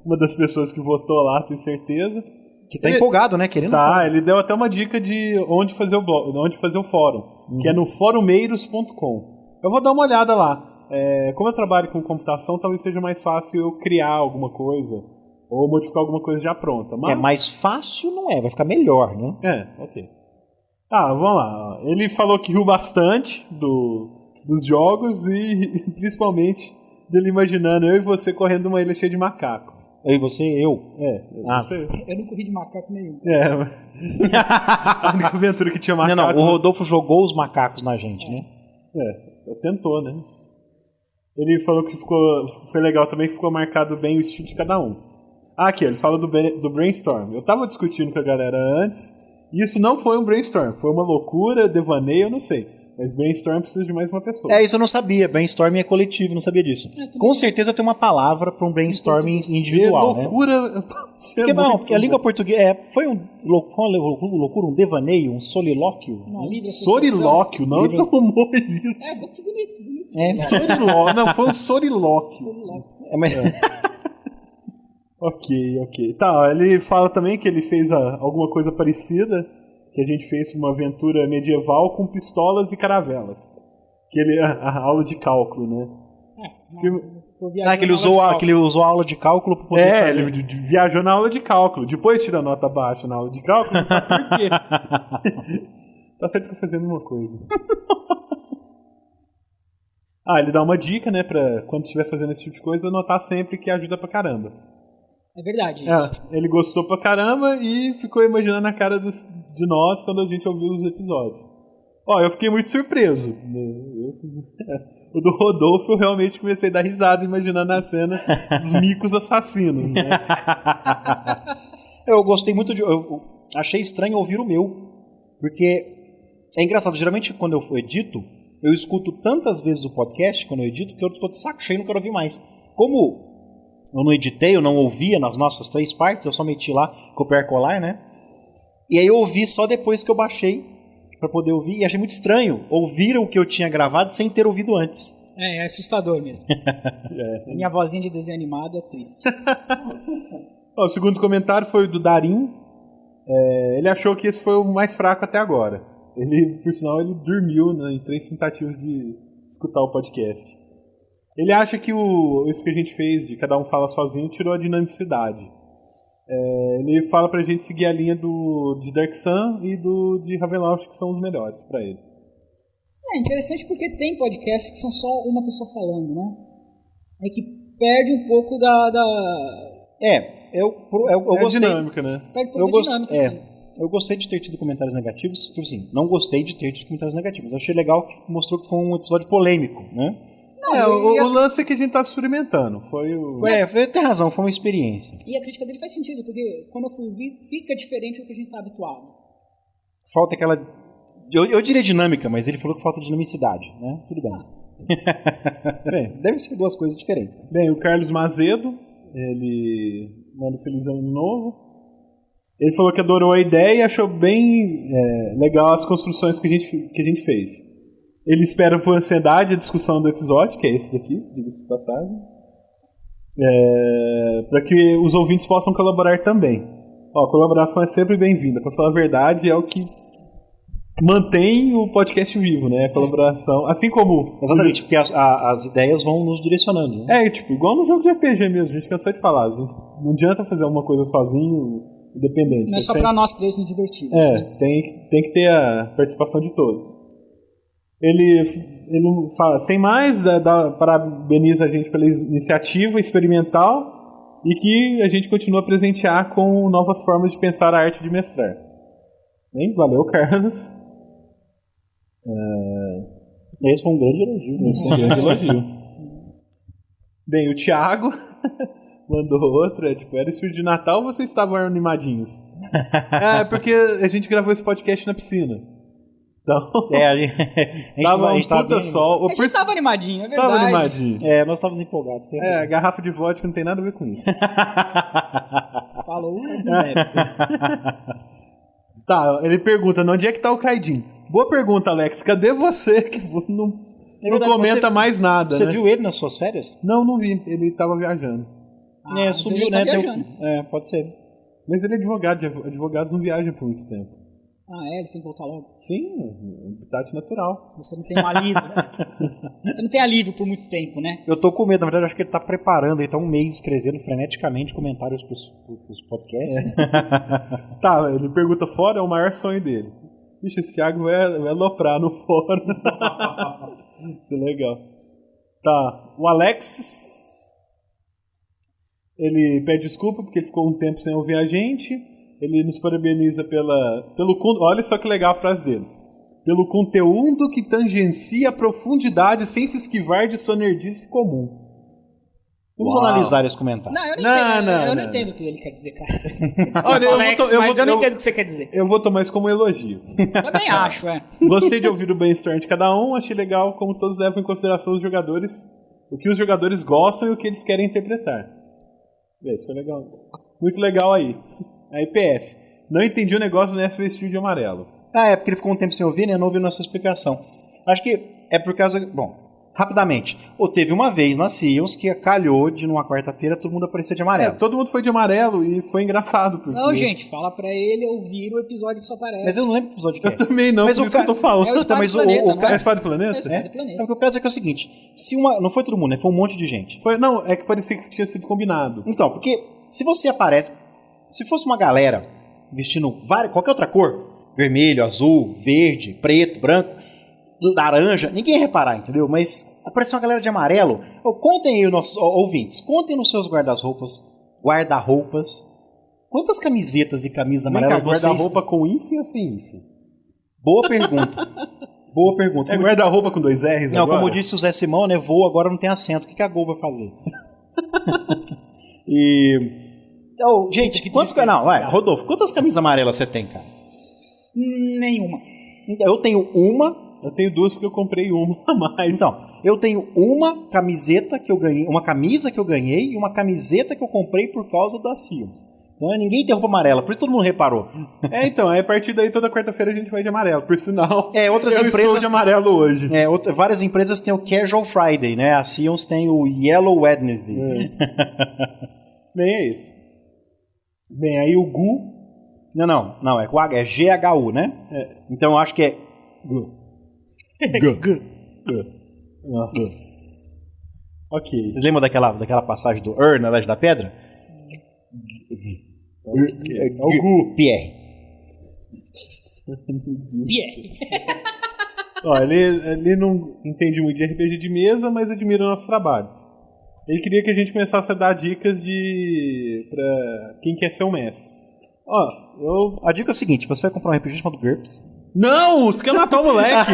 uma das pessoas que votou lá, tenho certeza. Que tá empolgado, né? Querendo ele deu até uma dica de onde fazer o fórum, que é no forumeiros.com. Eu vou dar uma olhada lá. como eu trabalho com computação, talvez seja mais fácil eu criar alguma coisa ou modificar alguma coisa já pronta. Mas... É mais fácil, não é? Vai ficar melhor, né? Ok. Vamos lá. Ele falou que riu bastante dos jogos e principalmente dele imaginando eu e você correndo numa ilha cheia de macaco. Eu e você, eu? Eu não corri de macaco nenhum. A única aventura que tinha macaco. Não, o Rodolfo jogou os macacos na gente, né? Tentou, né? Ele falou que foi legal também, que ficou marcado bem o estilo de cada um. Aqui, ele fala do brainstorm. Eu tava discutindo com a galera antes, e isso não foi um brainstorm, foi uma loucura, devaneio, eu não sei. Mas brainstorm precisa de mais uma pessoa. Isso eu não sabia. Brainstorming é coletivo, não sabia disso. Com certeza tem uma palavra para um brainstorming individual, né? Loucura. Porque a língua portuguesa foi uma loucura, um devaneio, um solilóquio. Solilóquio, não é humor isso. Que bonito. Sorilóquio, não, foi um solilóquio. Ok. Tá, ele fala também que ele fez alguma coisa parecida, que a gente fez uma aventura medieval com pistolas e caravelas. A aula de cálculo, né? Que ele usou a aula de cálculo para poder fazer. Ele viajou na aula de cálculo. Depois tira nota baixa na aula de cálculo, não sabe por quê. Tá sempre fazendo uma coisa. Ele dá uma dica, né, pra quando estiver fazendo esse tipo de coisa, anotar sempre, que ajuda pra caramba. É verdade isso. Ele gostou pra caramba e ficou imaginando a cara de nós quando a gente ouviu os episódios. Eu fiquei muito surpreso. O do Rodolfo eu realmente comecei a dar risada imaginando a cena dos micos assassinos, né? Eu gostei muito eu achei estranho ouvir o meu, porque é engraçado, geralmente quando eu edito, eu escuto tantas vezes o podcast quando eu edito que eu tô de saco cheio e não quero ouvir mais. Como eu não editei, eu não ouvia nas nossas 3 partes, eu só meti lá, copiar e colar, né? E aí eu ouvi só depois que eu baixei para poder ouvir, e achei muito estranho ouvir o que eu tinha gravado sem ter ouvido antes. É assustador mesmo. A minha vozinha de desenho animado é triste. O segundo comentário foi o do Darim. Ele achou que esse foi o mais fraco até agora. Por sinal, ele dormiu, né, em 3 tentativas de escutar o podcast. Ele acha que isso que a gente fez, de cada um fala sozinho, tirou a dinamicidade. Ele fala pra gente seguir a linha de Dark Sun e de Ravenloft, que são os melhores pra ele. É interessante porque tem podcasts que são só uma pessoa falando, né? É que perde um pouco eu gostei. Dinâmica, né? Perde um pouco dinâmica, sim. Eu gostei de ter tido comentários negativos. Tipo assim, não gostei de ter tido comentários negativos. Eu achei legal que mostrou que foi um episódio polêmico, né? O lance é que a gente tá experimentando. Tem razão, foi uma experiência. E a crítica dele faz sentido, porque quando eu fui ouvir, fica diferente do que a gente tá habituado. Falta aquela... Eu diria dinâmica, mas ele falou que falta dinamicidade, né? Tudo bem. Deve ser 2 coisas diferentes. Bem, o Carlos Mazedo, ele manda um feliz ano novo. Ele falou que adorou a ideia e achou bem legal as construções que a gente fez. Ele espera por ansiedade a discussão do episódio, que é esse daqui, diga-se de passagem, para que os ouvintes possam colaborar também. A colaboração é sempre bem-vinda. Para falar a verdade, é o que mantém o podcast vivo, né? A colaboração, assim como... Exatamente, porque as ideias vão nos direcionando, né? Igual no jogo de RPG mesmo, a gente cansou de falar. Não adianta fazer alguma coisa sozinho, independente. Não é só pra nós 3 nos divertirmos. Né? Tem que ter a participação de todos. Ele fala, sem mais, parabeniza a gente pela iniciativa experimental e que a gente continua a presentear com novas formas de pensar a arte de mestrar. Bem, valeu, Carlos. Esse foi um grande elogio. Bem, o Thiago mandou outro, era estúdio de Natal ou vocês estavam animadinhos? Porque a gente gravou esse podcast na piscina. Então, a gente tava bem... sol. A gente tava animadinho, é verdade. Tava animadinho. Nós estávamos empolgados. A garrafa de vodka não tem nada a ver com isso. Falou. Tá, ele pergunta, onde é que tá o Kaidin? Boa pergunta, Alex. Cadê você que não comenta mais nada, Você né? viu ele nas suas férias? Não vi. Ele tava viajando. Subiu, ele tá né? Pode ser. Mas ele é advogado. Advogados não viajam por muito tempo. Ah, ele tem que voltar logo. Sim, habitat natural. Você não tem um alívio, né? Você não tem alívio por muito tempo, né? Eu tô com medo, na verdade, acho que ele tá preparando, ele tá um mês escrevendo freneticamente comentários pros podcasts. Tá, ele pergunta fora, é o maior sonho dele. Vixe, esse Thiago vai aloprar no fórum. Isso é legal. Tá, o Alexis, ele pede desculpa porque ele ficou um tempo sem ouvir a gente. Ele nos parabeniza olha só que legal a frase dele. Pelo conteúdo que tangencia a profundidade sem se esquivar de sua nerdice comum. Vamos analisar esse comentário. Não, eu não entendo o que ele quer dizer, cara. Olha, mas eu não entendo o que você quer dizer. Eu vou tomar isso como um elogio. Também acho, Gostei de ouvir o brainstorm de cada um, achei legal como todos levam em consideração os jogadores, o que os jogadores gostam e o que eles querem interpretar. Isso foi legal. Muito legal aí. Aí PS, não entendi o negócio do Nessa vestiu de amarelo. É porque ele ficou um tempo sem ouvir, né? Não ouviu nossa explicação. Acho que é por causa... Bom, rapidamente. Teve uma vez na Seals que calhou de numa quarta-feira todo mundo aparecer de amarelo. Todo mundo foi de amarelo e foi engraçado. Porque... Não, gente, fala pra ele ouvir o episódio que só aparece. Mas eu não lembro o episódio que é. Eu também não, mas por isso que eu tô falando. É o Espada do Planeta, É o Espada do Planeta? É o Espada do Planeta. Porque o caso é que é o seguinte, não foi todo mundo, né? Foi um monte de gente. Não, é que parecia que tinha sido combinado. Então, porque se você aparece... Se fosse uma galera vestindo qualquer outra cor, vermelho, azul, verde, preto, branco, laranja, ninguém ia reparar, entendeu? Mas apareceu uma galera de amarelo. Contem aí, os nossos ouvintes, contem nos seus guarda-roupas, quantas camisetas e camisas amarelas vocês... Guarda-roupa com hífen ou sem hífen? Boa pergunta. Boa pergunta. É guarda-roupa com 2 R's não, agora? Como disse o Zé Simão, né? Voo agora não tem acento. O que a Gol vai fazer? Gente, Rodolfo, quantas camisas amarelas você tem, cara? Nenhuma. Eu tenho uma. Eu tenho 2 porque eu comprei uma a mais. Então, eu tenho uma camiseta que eu ganhei, uma camisa que eu ganhei e uma camiseta que eu comprei por causa da Seals. Então ninguém tem roupa amarela, por isso todo mundo reparou. Então, a partir daí toda quarta-feira a gente vai de amarelo. Por sinal, outras eu empresas estou de amarelo hoje. Várias empresas têm o Casual Friday, né? A Seals tem o Yellow Wednesday. Bem, é isso. Bem, aí o Gu... Não, é GHU, né? Então eu acho que é... Gu. Ok. Vocês lembram daquela passagem do na Legend da Pedra? É o Gu. Pierre. Ele não entende muito de RPG de mesa, mas admira o nosso trabalho. Ele queria que a gente começasse a dar dicas pra quem quer ser um mestre. A dica é o seguinte, você vai comprar um RPG chamado GURPS. Não! Você quer matar o moleque!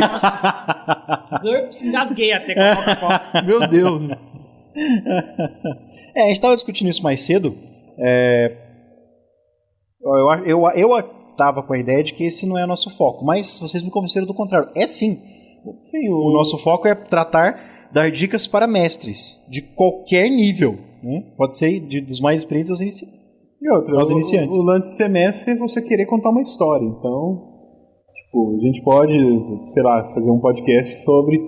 GURPS, engasguei até com a Coca-Cola. Meu Deus! A gente estava discutindo isso mais cedo. Eu estava com a ideia de que esse não é o nosso foco, mas vocês me convenceram do contrário. É sim. O nosso foco é dar dicas para mestres de qualquer nível, né? Pode ser dos mais experientes aos iniciantes. O lance de ser mestre é você querer contar uma história. Então, a gente pode, fazer um podcast sobre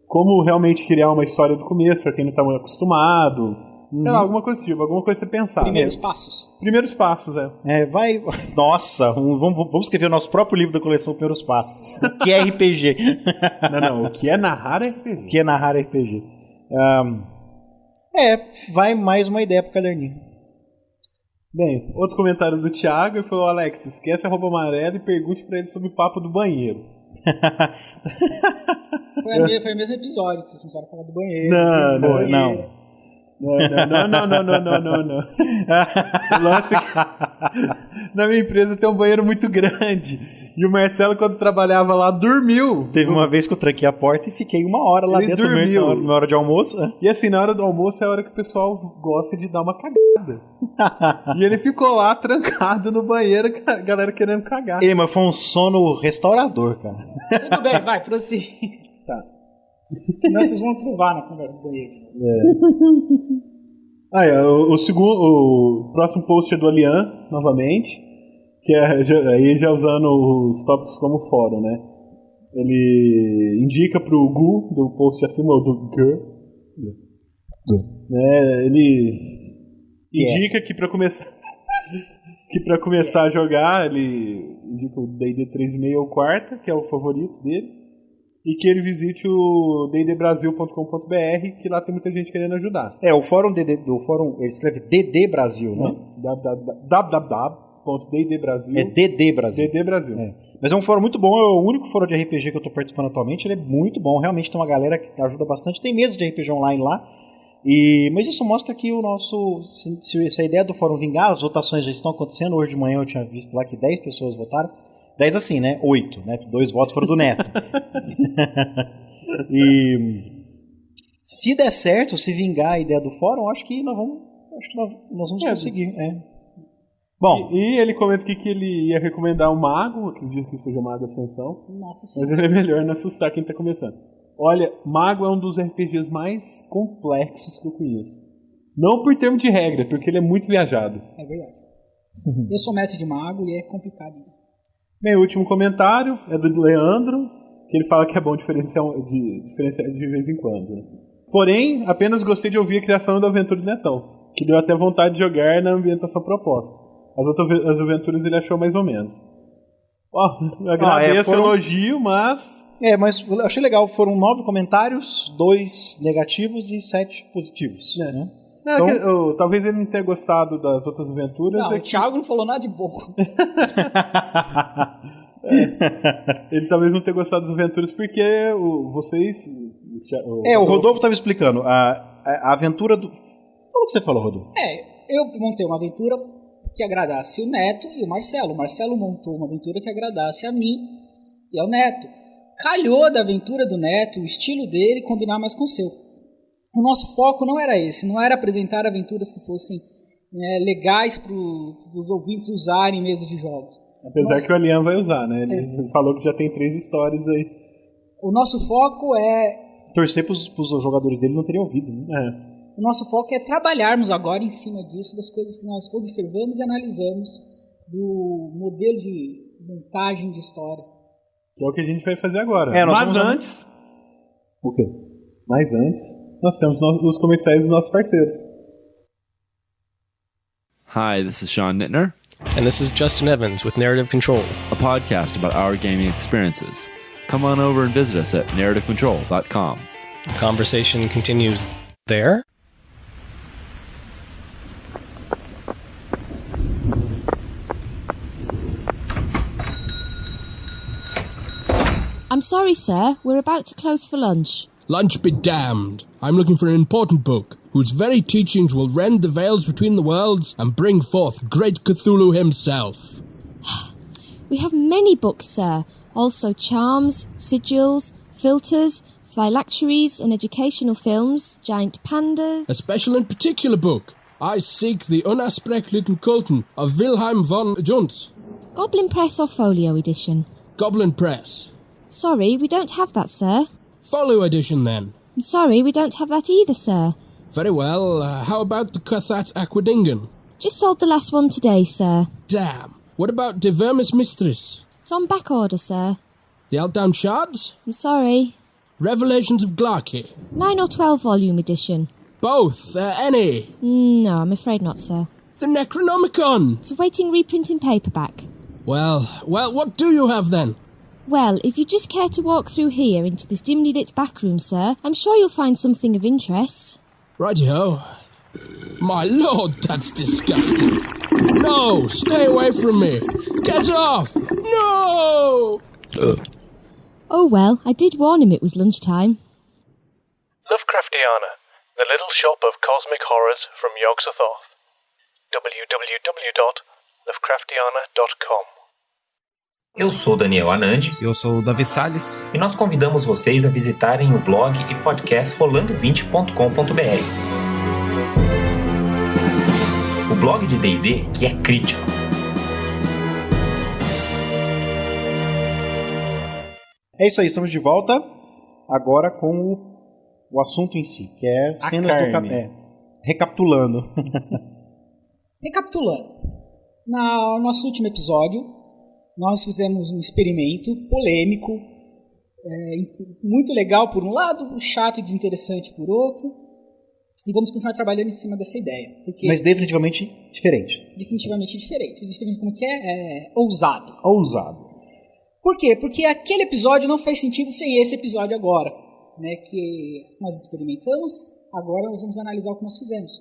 como realmente criar uma história do começo, para quem não está muito acostumado. Alguma coisa tipo, alguma coisa pra você pensar. Primeiros passos. Primeiros passos, Nossa, vamos escrever o nosso próprio livro da coleção Primeiros Passos. O que é RPG? Não, o que é narrar RPG. O que é narrar RPG? Vai mais uma ideia pro caderninho. Bem, outro comentário do Thiago, ele falou: Alex, esquece a roupa amarela e pergunte pra ele sobre o papo do banheiro. Foi o mesmo episódio que vocês começaram a falar do banheiro. Não. O lance é que na minha empresa tem um banheiro muito grande. E o Marcelo, quando trabalhava lá, dormiu. Teve uma vez que eu tranquei a porta e fiquei 1 hora lá dentro na hora de almoço. E assim, na hora do almoço é a hora que o pessoal gosta de dar uma cagada. E ele ficou lá trancado no banheiro, a galera querendo cagar. Mas foi um sono restaurador, cara. Tudo bem, vai, prossiga. Tá. Senão vocês vão truvar na conversa do banheiro. O próximo post é do Alian, novamente, que aí já usando os tópicos como fórum, né? Ele indica pro Gu, do post acima, ou do Gur, né? Ele indica que para começar que pra começar a jogar, ele indica o D&D 3.5 ou quarta, que é o favorito dele, e que ele visite o ddbrasil.com.br, que lá tem muita gente querendo ajudar. O fórum do fórum, ele escreve DD Brasil, né? www.ddbrasil. É DD Brasil. DD Brasil. Mas é um fórum muito bom, é o único fórum de RPG que eu tô participando atualmente, ele é muito bom, realmente tem uma galera que ajuda bastante, tem mesa de RPG online lá, mas isso mostra que o nosso, se a ideia do fórum vingar, as votações já estão acontecendo, hoje de manhã eu tinha visto lá que 10 pessoas votaram, 10 assim, né? 8, né? 2 votos foram do Neto. E se der certo, se vingar a ideia do fórum, acho que nós vamos conseguir. Bom, e ele comenta aqui que ele ia recomendar o Mago, acredito que seja o Mago Ascensão. Nossa Mas senhora. ele é melhor não assustar quem tá começando. Olha, Mago é um dos RPGs mais complexos que eu conheço. Não por termo de regra, porque ele é muito viajado. É verdade. Eu sou mestre de mago e é complicado isso. Bem, o último comentário é do Leandro, que ele fala que é bom diferenciar de vez em quando. Né? Porém, apenas gostei de ouvir a criação da aventura do Netão, que deu até vontade de jogar na ambientação proposta. As aventuras ele achou mais ou menos. Eu agradeço o elogio, mas... mas eu achei legal, foram 9 comentários, 2 negativos e 7 positivos. Né? Então, talvez ele não tenha gostado das outras aventuras. Não, o Thiago não falou nada de bom. Ele talvez não tenha gostado das aventuras porque vocês... O Rodolfo estava explicando. A aventura do... Como que você falou, Rodolfo? Eu montei uma aventura que agradasse o Neto e o Marcelo. O Marcelo montou uma aventura que agradasse a mim e ao Neto. Calhou da aventura do Neto, o estilo dele, combinar mais com o seu. O nosso foco não era esse, não era apresentar aventuras que fossem legais para os ouvintes usarem em mesas de jogos. Apesar que o Alian vai usar, né? Ele falou que já tem 3 histórias aí. O nosso foco é... Torcer para os jogadores dele não terem ouvido, né? O nosso foco é trabalharmos agora em cima disso, das coisas que nós observamos e analisamos do modelo de montagem de história. Que é o que a gente vai fazer agora. Mas antes... O quê? Mas antes, nós temos os comerciais dos nossos parceiros. Hi, this is Sean Nittner. And this is Justin Evans with Narrative Control, a podcast about our gaming experiences. Come on over and visit us at narrativecontrol.com. The conversation continues there. I'm sorry, sir. We're about to close for lunch. Lunch be damned. I'm looking for an important book, whose very teachings will rend the veils between the worlds and bring forth great Cthulhu himself. We have many books, sir. Also charms, sigils, filters, phylacteries and educational films, giant pandas... A special and particular book. I seek the Unassprechlichen Kulten of Wilhelm von Junz. Goblin Press or Folio edition? Goblin Press. Sorry, we don't have that, sir. Folio edition, then. I'm sorry, we don't have that either, sir. Very well. How about the Cathat Aquadingen? Just sold the last one today, sir. Damn. What about De Vermis Mistris? It's on back order, sir. The Outdown Shards? I'm sorry. Revelations of Glarky? 9 or 12 volume edition. Both? Any? No, I'm afraid not, sir. The Necronomicon? It's awaiting reprint in paperback. Well, what do you have, then? Well, if you just care to walk through here into this dimly lit back room, sir, I'm sure you'll find something of interest. Righty-ho. My lord, that's disgusting. No, stay away from me. Get off! No! Oh well, I did warn him it was lunchtime. Lovecraftiana, the little shop of cosmic horrors from Yog-Sothoth. www.lovecraftiana.com. Eu sou Daniel Anandi. Eu sou o Davi Salles. E nós convidamos vocês a visitarem o blog e podcast rolando20.com.br. O blog de D&D que é crítico. É isso aí, estamos de volta agora com o assunto em si, que é cenas do café. Recapitulando. Recapitulando. No nosso último episódio, nós fizemos um experimento polêmico, muito legal por um lado, chato e desinteressante por outro. E vamos continuar trabalhando em cima dessa ideia. Porque Mas definitivamente diferente. definitivamente diferente. Diferente como que é? Ousado. Ousado. Por quê? Porque aquele episódio não faz sentido sem esse episódio agora. Né, que nós experimentamos, agora nós vamos analisar o que nós fizemos.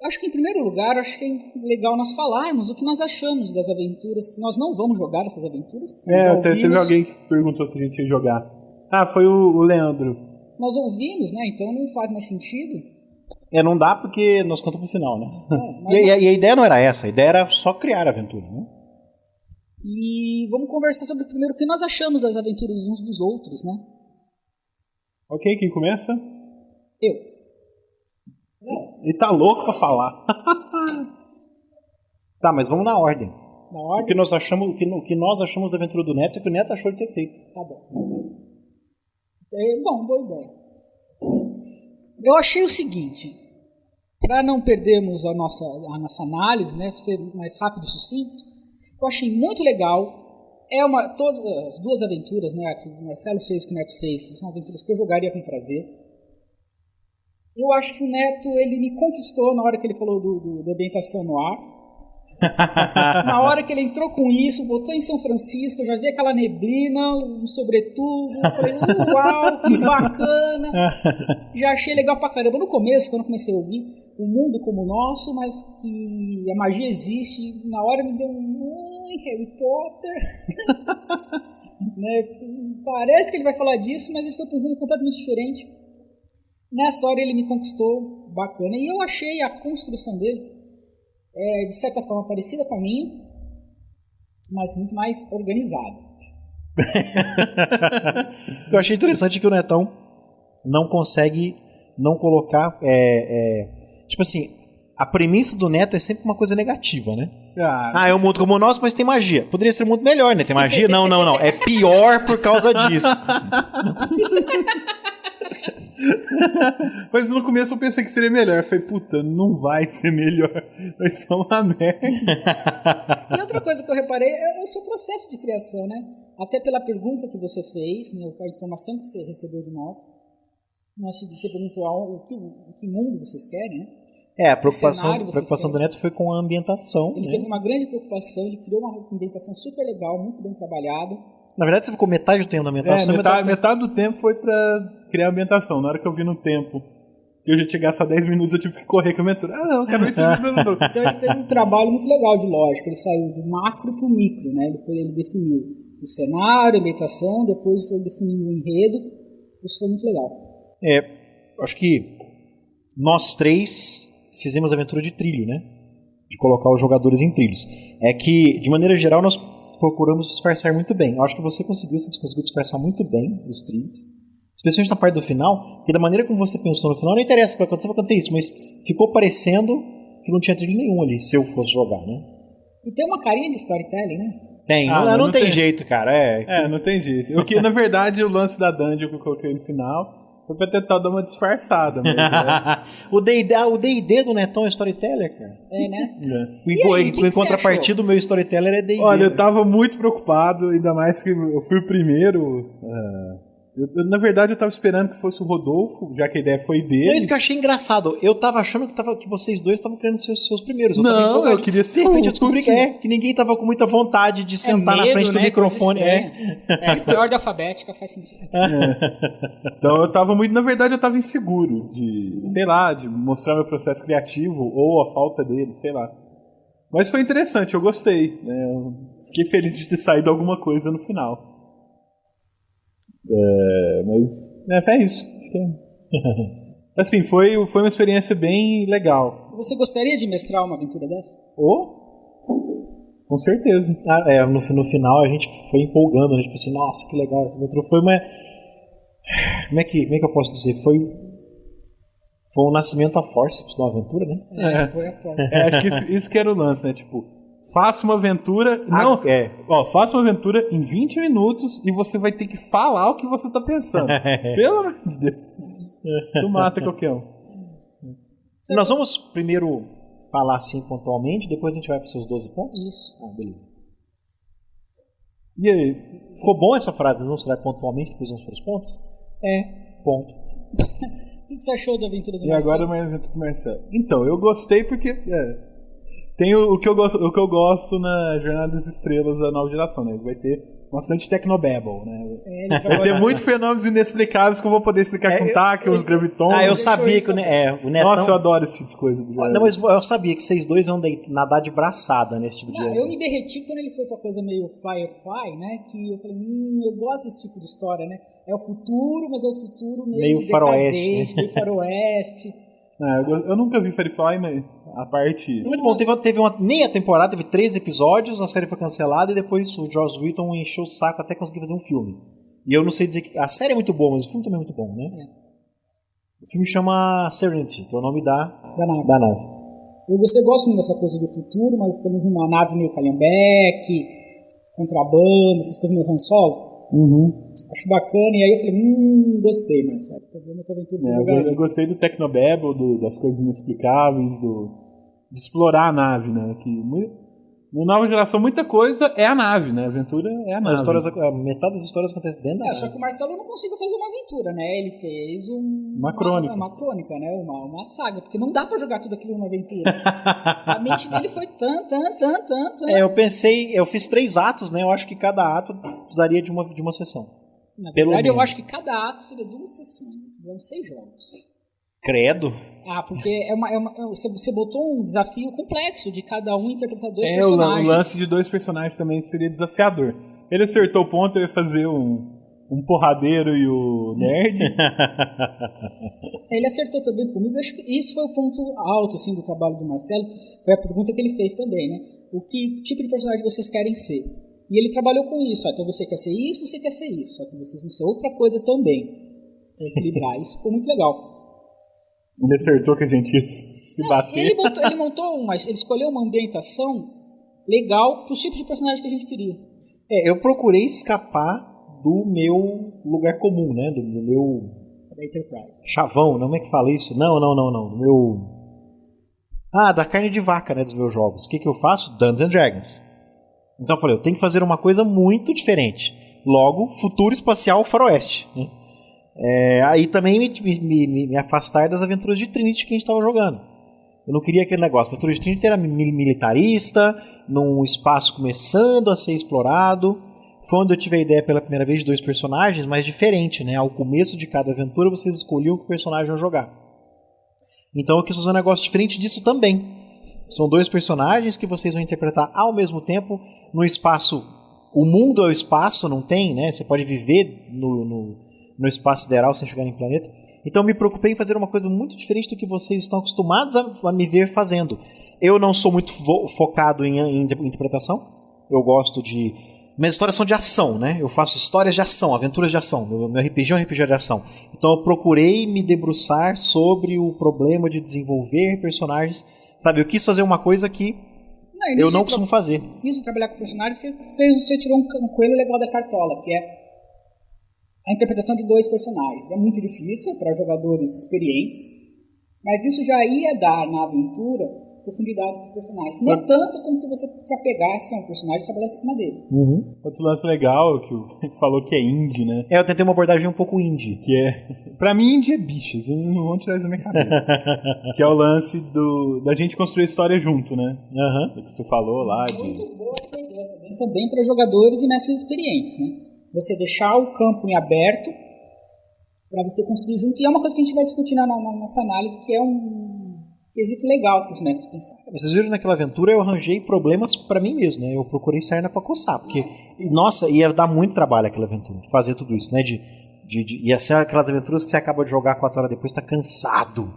Acho que, em primeiro lugar, acho que é legal nós falarmos o que nós achamos das aventuras, que nós não vamos jogar essas aventuras. Até teve alguém que perguntou se a gente ia jogar. Ah, foi o Leandro. Nós ouvimos, né? Então não faz mais sentido. Não dá porque nós contamos pro final, né? Mas E a ideia não era essa, a ideia era só criar a aventura, né? E vamos conversar sobre primeiro o que nós achamos das aventuras uns dos outros, né? Ok, quem começa? Eu. Ele tá louco pra falar. Tá, mas vamos na ordem. Na O ordem? que nós achamos, o que nós achamos da aventura do Neto e o que o Neto achou de ter feito. Tá bom. Bom, boa ideia. Eu achei o seguinte, para não perdermos a nossa análise, né, ser mais rápido e sucinto, eu achei muito legal. Todas as duas aventuras, né, que o Marcelo fez, que o Neto fez, são aventuras que eu jogaria com prazer. Eu acho que o Neto, ele me conquistou na hora que ele falou da ambientação no ar. Na hora que ele entrou com isso, botou em São Francisco, eu já vi aquela neblina, um sobretudo, eu falei, uau, que bacana. Já achei legal pra caramba. No começo, quando eu comecei a ouvir o mundo como o nosso, mas que a magia existe, na hora me deu Harry Potter. Né? Parece que ele vai falar disso, mas ele foi para um rumo completamente diferente. Nessa hora ele me conquistou, bacana. E eu achei a construção dele, de certa forma, parecida com a minha, mas muito mais organizada. O que eu achei interessante é que o Netão não consegue não colocar... tipo assim, a premissa do Neto é sempre uma coisa negativa, né? É um mundo como o nosso, mas tem magia. Poderia ser um mundo melhor, né? Tem magia? Não. É pior por causa disso. Mas no começo eu pensei que seria melhor. Eu falei, puta, não vai ser melhor. Vai ser uma merda. E outra coisa que eu reparei é o seu processo de criação, né? Até pela pergunta que você fez, né, a informação que você recebeu de nós. Você perguntou o que mundo vocês querem, né? A preocupação do Neto foi com a ambientação. Ele teve uma grande preocupação, ele criou uma ambientação super legal, muito bem trabalhada. Na verdade, você ficou metade do tempo na ambientação. Metade do tempo foi pra criar a ambientação. Na hora que eu vi no tempo que eu já tinha gastado 10 minutos, eu tive que correr com a aventura. Não, quero isso. Então ele fez um trabalho muito legal de lógica. Ele saiu do macro pro micro, né? Ele definiu o cenário, a ambientação, depois foi definindo o enredo. Isso foi muito legal. Acho que nós três fizemos a aventura de trilho, né? De colocar os jogadores em trilhos. É que, de maneira geral, nós procuramos disfarçar muito bem. Eu acho que você conseguiu disfarçar muito bem os trilhos. Especialmente na parte do final, porque da maneira como você pensou no final, não interessa o que vai acontecer isso, mas ficou parecendo que não tinha trilho nenhum ali, se eu fosse jogar, né? E tem uma carinha de storytelling, né? Tem, não tem jeito, cara. Não tem jeito. Na verdade, o lance da dungeon que eu coloquei no final foi pra tentar dar uma disfarçada. Mas, o D&D do Netão é storyteller, cara. Né? Em contrapartida, o meu storyteller é D&D. Olha, eu tava muito preocupado, ainda mais que eu fui o primeiro. Na verdade, eu tava esperando que fosse o Rodolfo, já que a ideia foi dele. Não, isso que eu achei engraçado. Eu tava achando que vocês dois estavam querendo ser os seus primeiros. Eu queria ser. De repente eu descobri que ninguém tava com muita vontade de sentar na frente do microfone. Foi ordem alfabética, faz sentido. Então eu tava muito. Na verdade, eu tava inseguro de mostrar meu processo criativo ou a falta dele, sei lá. Mas foi interessante, eu gostei. Né? Eu fiquei feliz de ter saído alguma coisa no final. Mas é isso. Assim, foi uma experiência bem legal. Você gostaria de mestrar uma aventura dessa? Com certeza. No final a gente foi empolgando, a gente pensou assim, nossa, que legal essa aventura. Foi uma... Como é que eu posso dizer? Foi um nascimento à força de uma aventura, né? Foi a força. Acho que isso que era o lance, né? Tipo, faça uma aventura. Faça uma aventura em 20 minutos e você vai ter que falar o que você tá pensando. Pelo amor de Deus. Isso mata qualquer um. Nós vamos primeiro falar assim pontualmente, depois a gente vai para os seus 12 pontos? Isso. Beleza. E aí? Ficou bom essa frase? Nós vamos falar pontualmente, depois vamos para os pontos? Ponto. O que você achou da aventura do E Marcelo? agora mais aventura do Marcelo. Então, eu gostei porque tem o que eu gosto na Jornada das Estrelas da nova geração, né? Vai ter bastante Technobabble, né? Vai ter muitos fenômenos inexplicáveis que eu vou poder explicar com TAC, os gravitons. Eu sabia que o Netão... Nossa, eu adoro esse tipo de coisa. Não, mas eu sabia que vocês dois vão nadar de braçada nesse tipo de Não, jogo. eu me derreti quando ele foi pra coisa meio Firefly, né? Que eu falei, eu gosto desse tipo de história, né? É o futuro, mas é o futuro meio faroeste, meio faroeste. Eu nunca vi Firefly, mas a parte... Muito bom, teve uma meia temporada, teve 3 episódios, a série foi cancelada e depois o Joss Whedon encheu o saco até conseguir fazer um filme. E eu não sei dizer que... A série é muito boa, mas o filme também é muito bom, né? O filme chama Serenity, que é o nome da nave. Eu gosto muito dessa coisa do futuro, mas também vi uma nave meio calhambeque, contrabando, essas coisas meio Han Solo. Acho bacana, e aí eu falei, gostei, Marcelo. Tá vendo a tua aventura? Eu gostei do Technobabble, das coisas inexplicáveis, de explorar a nave, né? Que na nova geração muita coisa é a nave, né? A aventura é a nave. Metade das histórias acontece dentro da nave. Só que o Marcelo não conseguiu fazer uma aventura, né? Ele fez uma crônica. Uma crônica, né? Uma saga, porque não dá pra jogar tudo aquilo numa aventura. A mente dele foi tanto. Eu fiz 3 atos, né? Eu acho que cada ato precisaria de uma sessão. Na verdade, eu acho que cada ato seria 2 sessões, então 6 jogos. Credo. Porque você botou um desafio complexo de cada um interpretar 2 personagens. O lance de 2 personagens também seria desafiador. Ele acertou o ponto, eu ia fazer um porradeiro e o nerd. Ele acertou também comigo. Acho que isso foi o ponto alto assim, do trabalho do Marcelo. Foi a pergunta que ele fez também, né? O que tipo de personagem vocês querem ser? E ele trabalhou com isso. Então você quer ser isso, você quer ser isso. Só que vocês vão ser outra coisa também. Pra equilibrar. Isso ficou muito legal. Ele acertou que a gente ia se bater. Ele montou ele escolheu uma ambientação legal pro tipo de personagem que a gente queria. Eu procurei escapar do meu lugar comum, né? Do meu... Da Enterprise. Chavão, não é que fala isso? Não. Do meu... da carne de vaca, né? Dos meus jogos. O que eu faço? Dungeons and Dragons. Então eu falei, eu tenho que fazer uma coisa muito diferente. Logo, futuro espacial faroeste, né? Aí também me afastar das aventuras de Trinity que a gente estava jogando. Eu não queria aquele negócio. A aventura de Trinity era militarista, num espaço começando a ser explorado. Foi onde eu tive a ideia pela primeira vez de 2 personagens, mas diferente, né? Ao começo de cada aventura vocês escolhiam que personagem iam jogar. Então eu quis fazer um negócio diferente disso também. São 2 personagens que vocês vão interpretar ao mesmo tempo no espaço. O mundo é o espaço, não tem, né? Você pode viver no espaço sideral sem chegar em planeta. Então eu me preocupei em fazer uma coisa muito diferente do que vocês estão acostumados a me ver fazendo. Eu não sou muito focado em interpretação. Eu gosto de... Minhas histórias são de ação, né? Eu faço histórias de ação, aventuras de ação. Meu RPG é um RPG de ação. Então eu procurei me debruçar sobre o problema de desenvolver personagens. Sabe, eu quis fazer uma coisa que eu não costumo fazer. Isso, trabalhar com personagens, você tirou um coelho legal da cartola, que é a interpretação de 2 personagens. É muito difícil para jogadores experientes, mas isso já ia dar na aventura profundidade para os personagens. Não tanto como se você se apegasse a um personagem e trabalhasse em cima dele. Outro lance legal que o falou que é indie, né? Eu tentei uma abordagem um pouco indie. Que é... Pra mim, indie é bichos. Eu não vou tirar isso da minha cabeça. Que é o lance da gente construir a história junto, né? Que você falou lá de... Muito boa essa ideia também para jogadores e mestres experientes, né? Você deixar o campo em aberto para você construir junto. E é uma coisa que a gente vai discutir na nossa análise, que é um quesito legal para os mestres pensar. Vocês viram naquela aventura, eu arranjei problemas para mim mesmo, né? Eu procurei sarna para coçar, porque, nossa, ia dar muito trabalho aquela aventura, fazer tudo isso, né? Ia ser aquelas aventuras que você acaba de jogar 4 horas depois, tá cansado.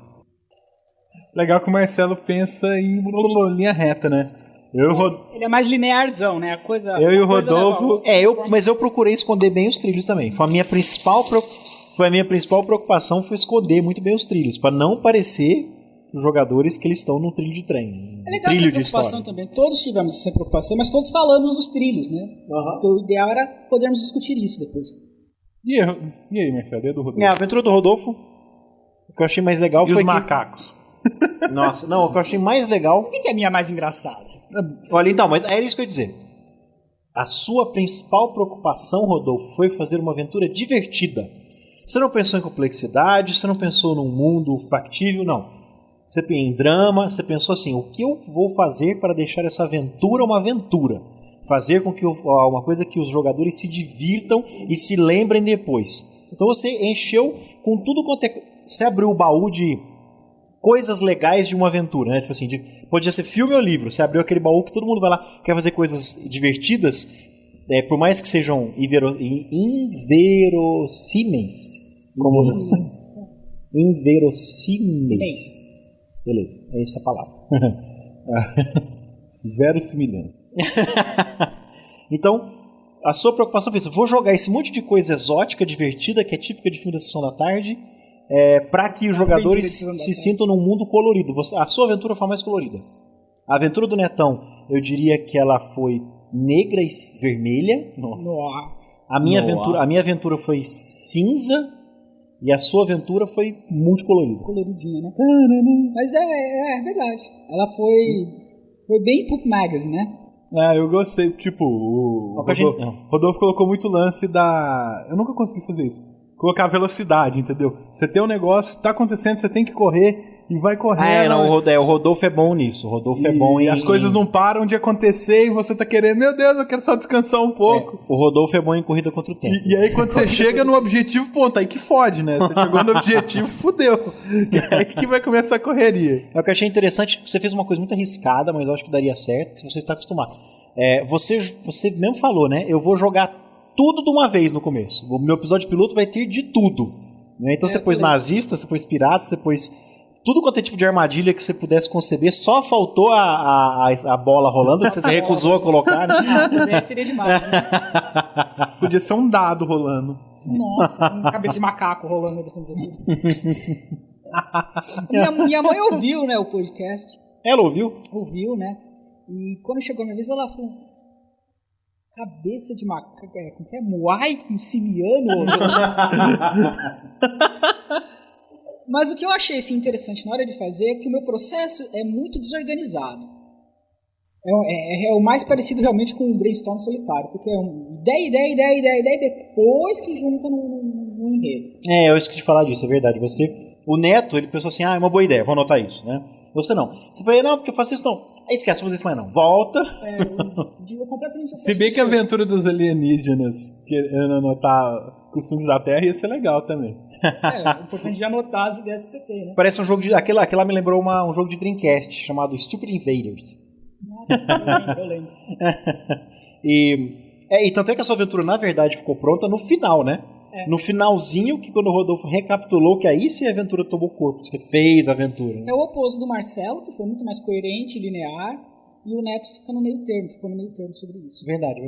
Legal que o Marcelo pensa em linha reta, né? Ele é mais linearzão, né? Eu e o Rodolfo... Mas eu procurei esconder bem os trilhos também. Foi a minha principal preocupação, foi esconder muito bem os trilhos, para não parecer os jogadores que eles estão no trilho de trem. É legal essa preocupação também. Todos tivemos essa preocupação, mas todos falamos dos trilhos, né? Porque o ideal era podermos discutir isso depois. E aí, Marcelo? E a do Rodolfo? A aventura do Rodolfo, o que eu achei mais legal foi os macacos. Nossa, não, o que eu achei mais legal... Por que a minha é mais engraçada? Olha, então, mas era isso que eu ia dizer. A sua principal preocupação, Rodolfo, foi fazer uma aventura divertida. Você não pensou em complexidade, você não pensou num mundo factível, não. Você pensou em drama, você pensou assim, o que eu vou fazer para deixar essa aventura uma aventura? Fazer com que uma coisa que os jogadores se divirtam e se lembrem depois. Então você encheu com tudo quanto é... Você abriu o baú de coisas legais de uma aventura, né? Tipo assim, podia ser filme ou livro. Você abriu aquele baú que todo mundo vai lá, quer fazer coisas divertidas, por mais que sejam inverossímeis. Como inverossímeis. Beleza, é essa a palavra. Verossimilhança. Então, a sua preocupação foi isso: vou jogar esse monte de coisa exótica, divertida, que é típica de filme da Sessão da Tarde, para que os jogadores se sintam num mundo colorido. A sua aventura foi a mais colorida. A aventura do Netão, eu diria que ela foi negra e vermelha. A minha aventura foi cinza e a sua aventura foi multicolorida. Coloridinha, né? Mas é verdade. Ela foi bem Pulp Magazine, né? Eu gostei, tipo, o Rodolfo colocou muito lance da... Eu nunca consegui fazer isso. Colocar velocidade, entendeu? Você tem um negócio, tá acontecendo, você tem que correr e vai correndo. O Rodolfo é bom nisso. O Rodolfo é bom as coisas não param de acontecer e você tá querendo, meu Deus, eu quero só descansar um pouco. O Rodolfo é bom em corrida contra o tempo. E aí quando você chega no objetivo, ponto, aí que fode, né? Você chegou no objetivo, fudeu. Aí que vai começar a correria. É o que eu achei interessante, você fez uma coisa muito arriscada, mas eu acho que daria certo, se você está acostumado. Você mesmo falou, né? Eu vou jogar tudo de uma vez no começo. O meu episódio piloto vai ter de tudo. Né? Então você pôs nazista, você pôs pirata, você pôs tudo quanto é tipo de armadilha que você pudesse conceber. Só faltou a bola rolando, que você se recusou a colocar. Né? Seria demais. Né? Podia ser um dado rolando. Nossa, uma cabeça de macaco rolando. Minha mãe ouviu, né, o podcast. Ela ouviu? Ouviu, né? E quando chegou a minha vez, ela falou: cabeça de macaco, como que é? Muay simiano? Mas o que eu achei assim, interessante na hora de fazer é que o meu processo é muito desorganizado. É o mais parecido realmente com um brainstorm solitário, porque é ideia, depois que junta no enredo. Eu esqueci de falar disso, é verdade. O Neto, ele pensou assim, é uma boa ideia, vou anotar isso, né? Você não. Você falou, não, porque eu faço isso não. Esquece, vou fazer isso mais não. Volta. Eu completamente Se bem que a aventura dos alienígenas querendo anotar costumes da Terra ia ser legal também. É importante de anotar as ideias que você tem, né? Parece um jogo de... Aquela me lembrou um jogo de Dreamcast chamado Stupid Invaders. Nossa, eu lembro. E tanto é que a sua aventura, na verdade, ficou pronta no final, né? No finalzinho, que quando o Rodolfo recapitulou, que aí sim a aventura tomou corpo, você fez a aventura. Né? É o oposto do Marcelo, que foi muito mais coerente, linear, e o Neto ficou no meio termo sobre isso. Verdade.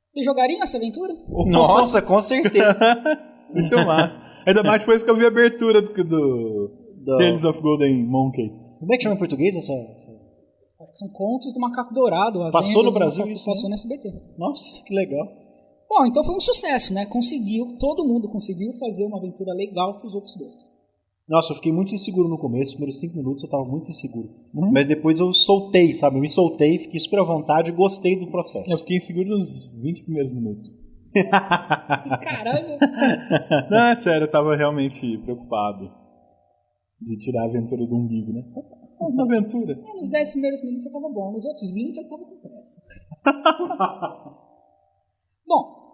Você jogaria essa aventura? Nossa, com certeza. Muito massa. Ainda mais depois que eu vi a abertura do Tales of Golden Monkey. Como é que chama em português essa? São contos do macaco dourado. Passou no Brasil isso? Passou no SBT. Nossa, que legal. Bom, então foi um sucesso, né? Todo mundo conseguiu fazer uma aventura legal para os outros dois. Nossa, eu fiquei muito inseguro no começo, os primeiros 5 minutos eu estava muito inseguro. Mas depois eu soltei, sabe? Eu me soltei, fiquei super à vontade e gostei do processo. Eu fiquei inseguro nos 20 primeiros minutos. Caramba! Não, é sério, eu tava realmente preocupado de tirar a aventura do umbigo, né? Uma aventura. Nos 10 primeiros minutos eu tava bom, nos outros 20 eu tava com pressa. Bom,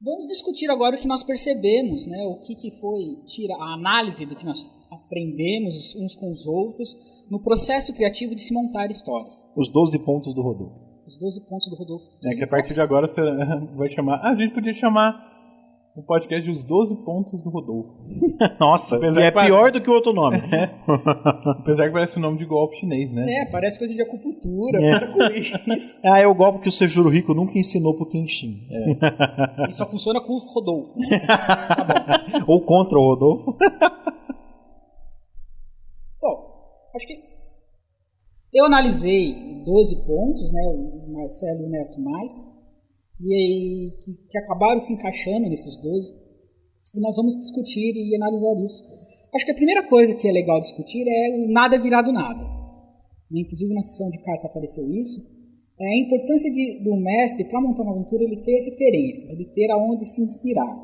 vamos discutir agora o que nós percebemos, né? O que foi a análise do que nós aprendemos uns com os outros no processo criativo de se montar histórias. Os 12 pontos do Rodolfo. Os 12 pontos do Rodolfo. Que a partir de agora você vai chamar... a gente podia chamar um podcast de Os 12 Pontos do Rodolfo. Nossa, pior do que o outro nome. Apesar que parece o nome de golpe chinês, né? Parece coisa de acupuntura, para com isso. É o golpe que o Sejuro Rico nunca ensinou pro Kenshin. Ele só funciona com o Rodolfo. Né? Tá bom. Ou contra o Rodolfo. Bom, acho que eu analisei 12 pontos, né? O Marcelo e o Neto mais. E aí, que acabaram se encaixando nesses 12, e nós vamos discutir e analisar isso. Acho que a primeira coisa que é legal discutir é o nada virar do nada. Inclusive na sessão de cartas apareceu isso. É a importância do mestre, para montar uma aventura, ele ter referências, ele ter aonde se inspirar.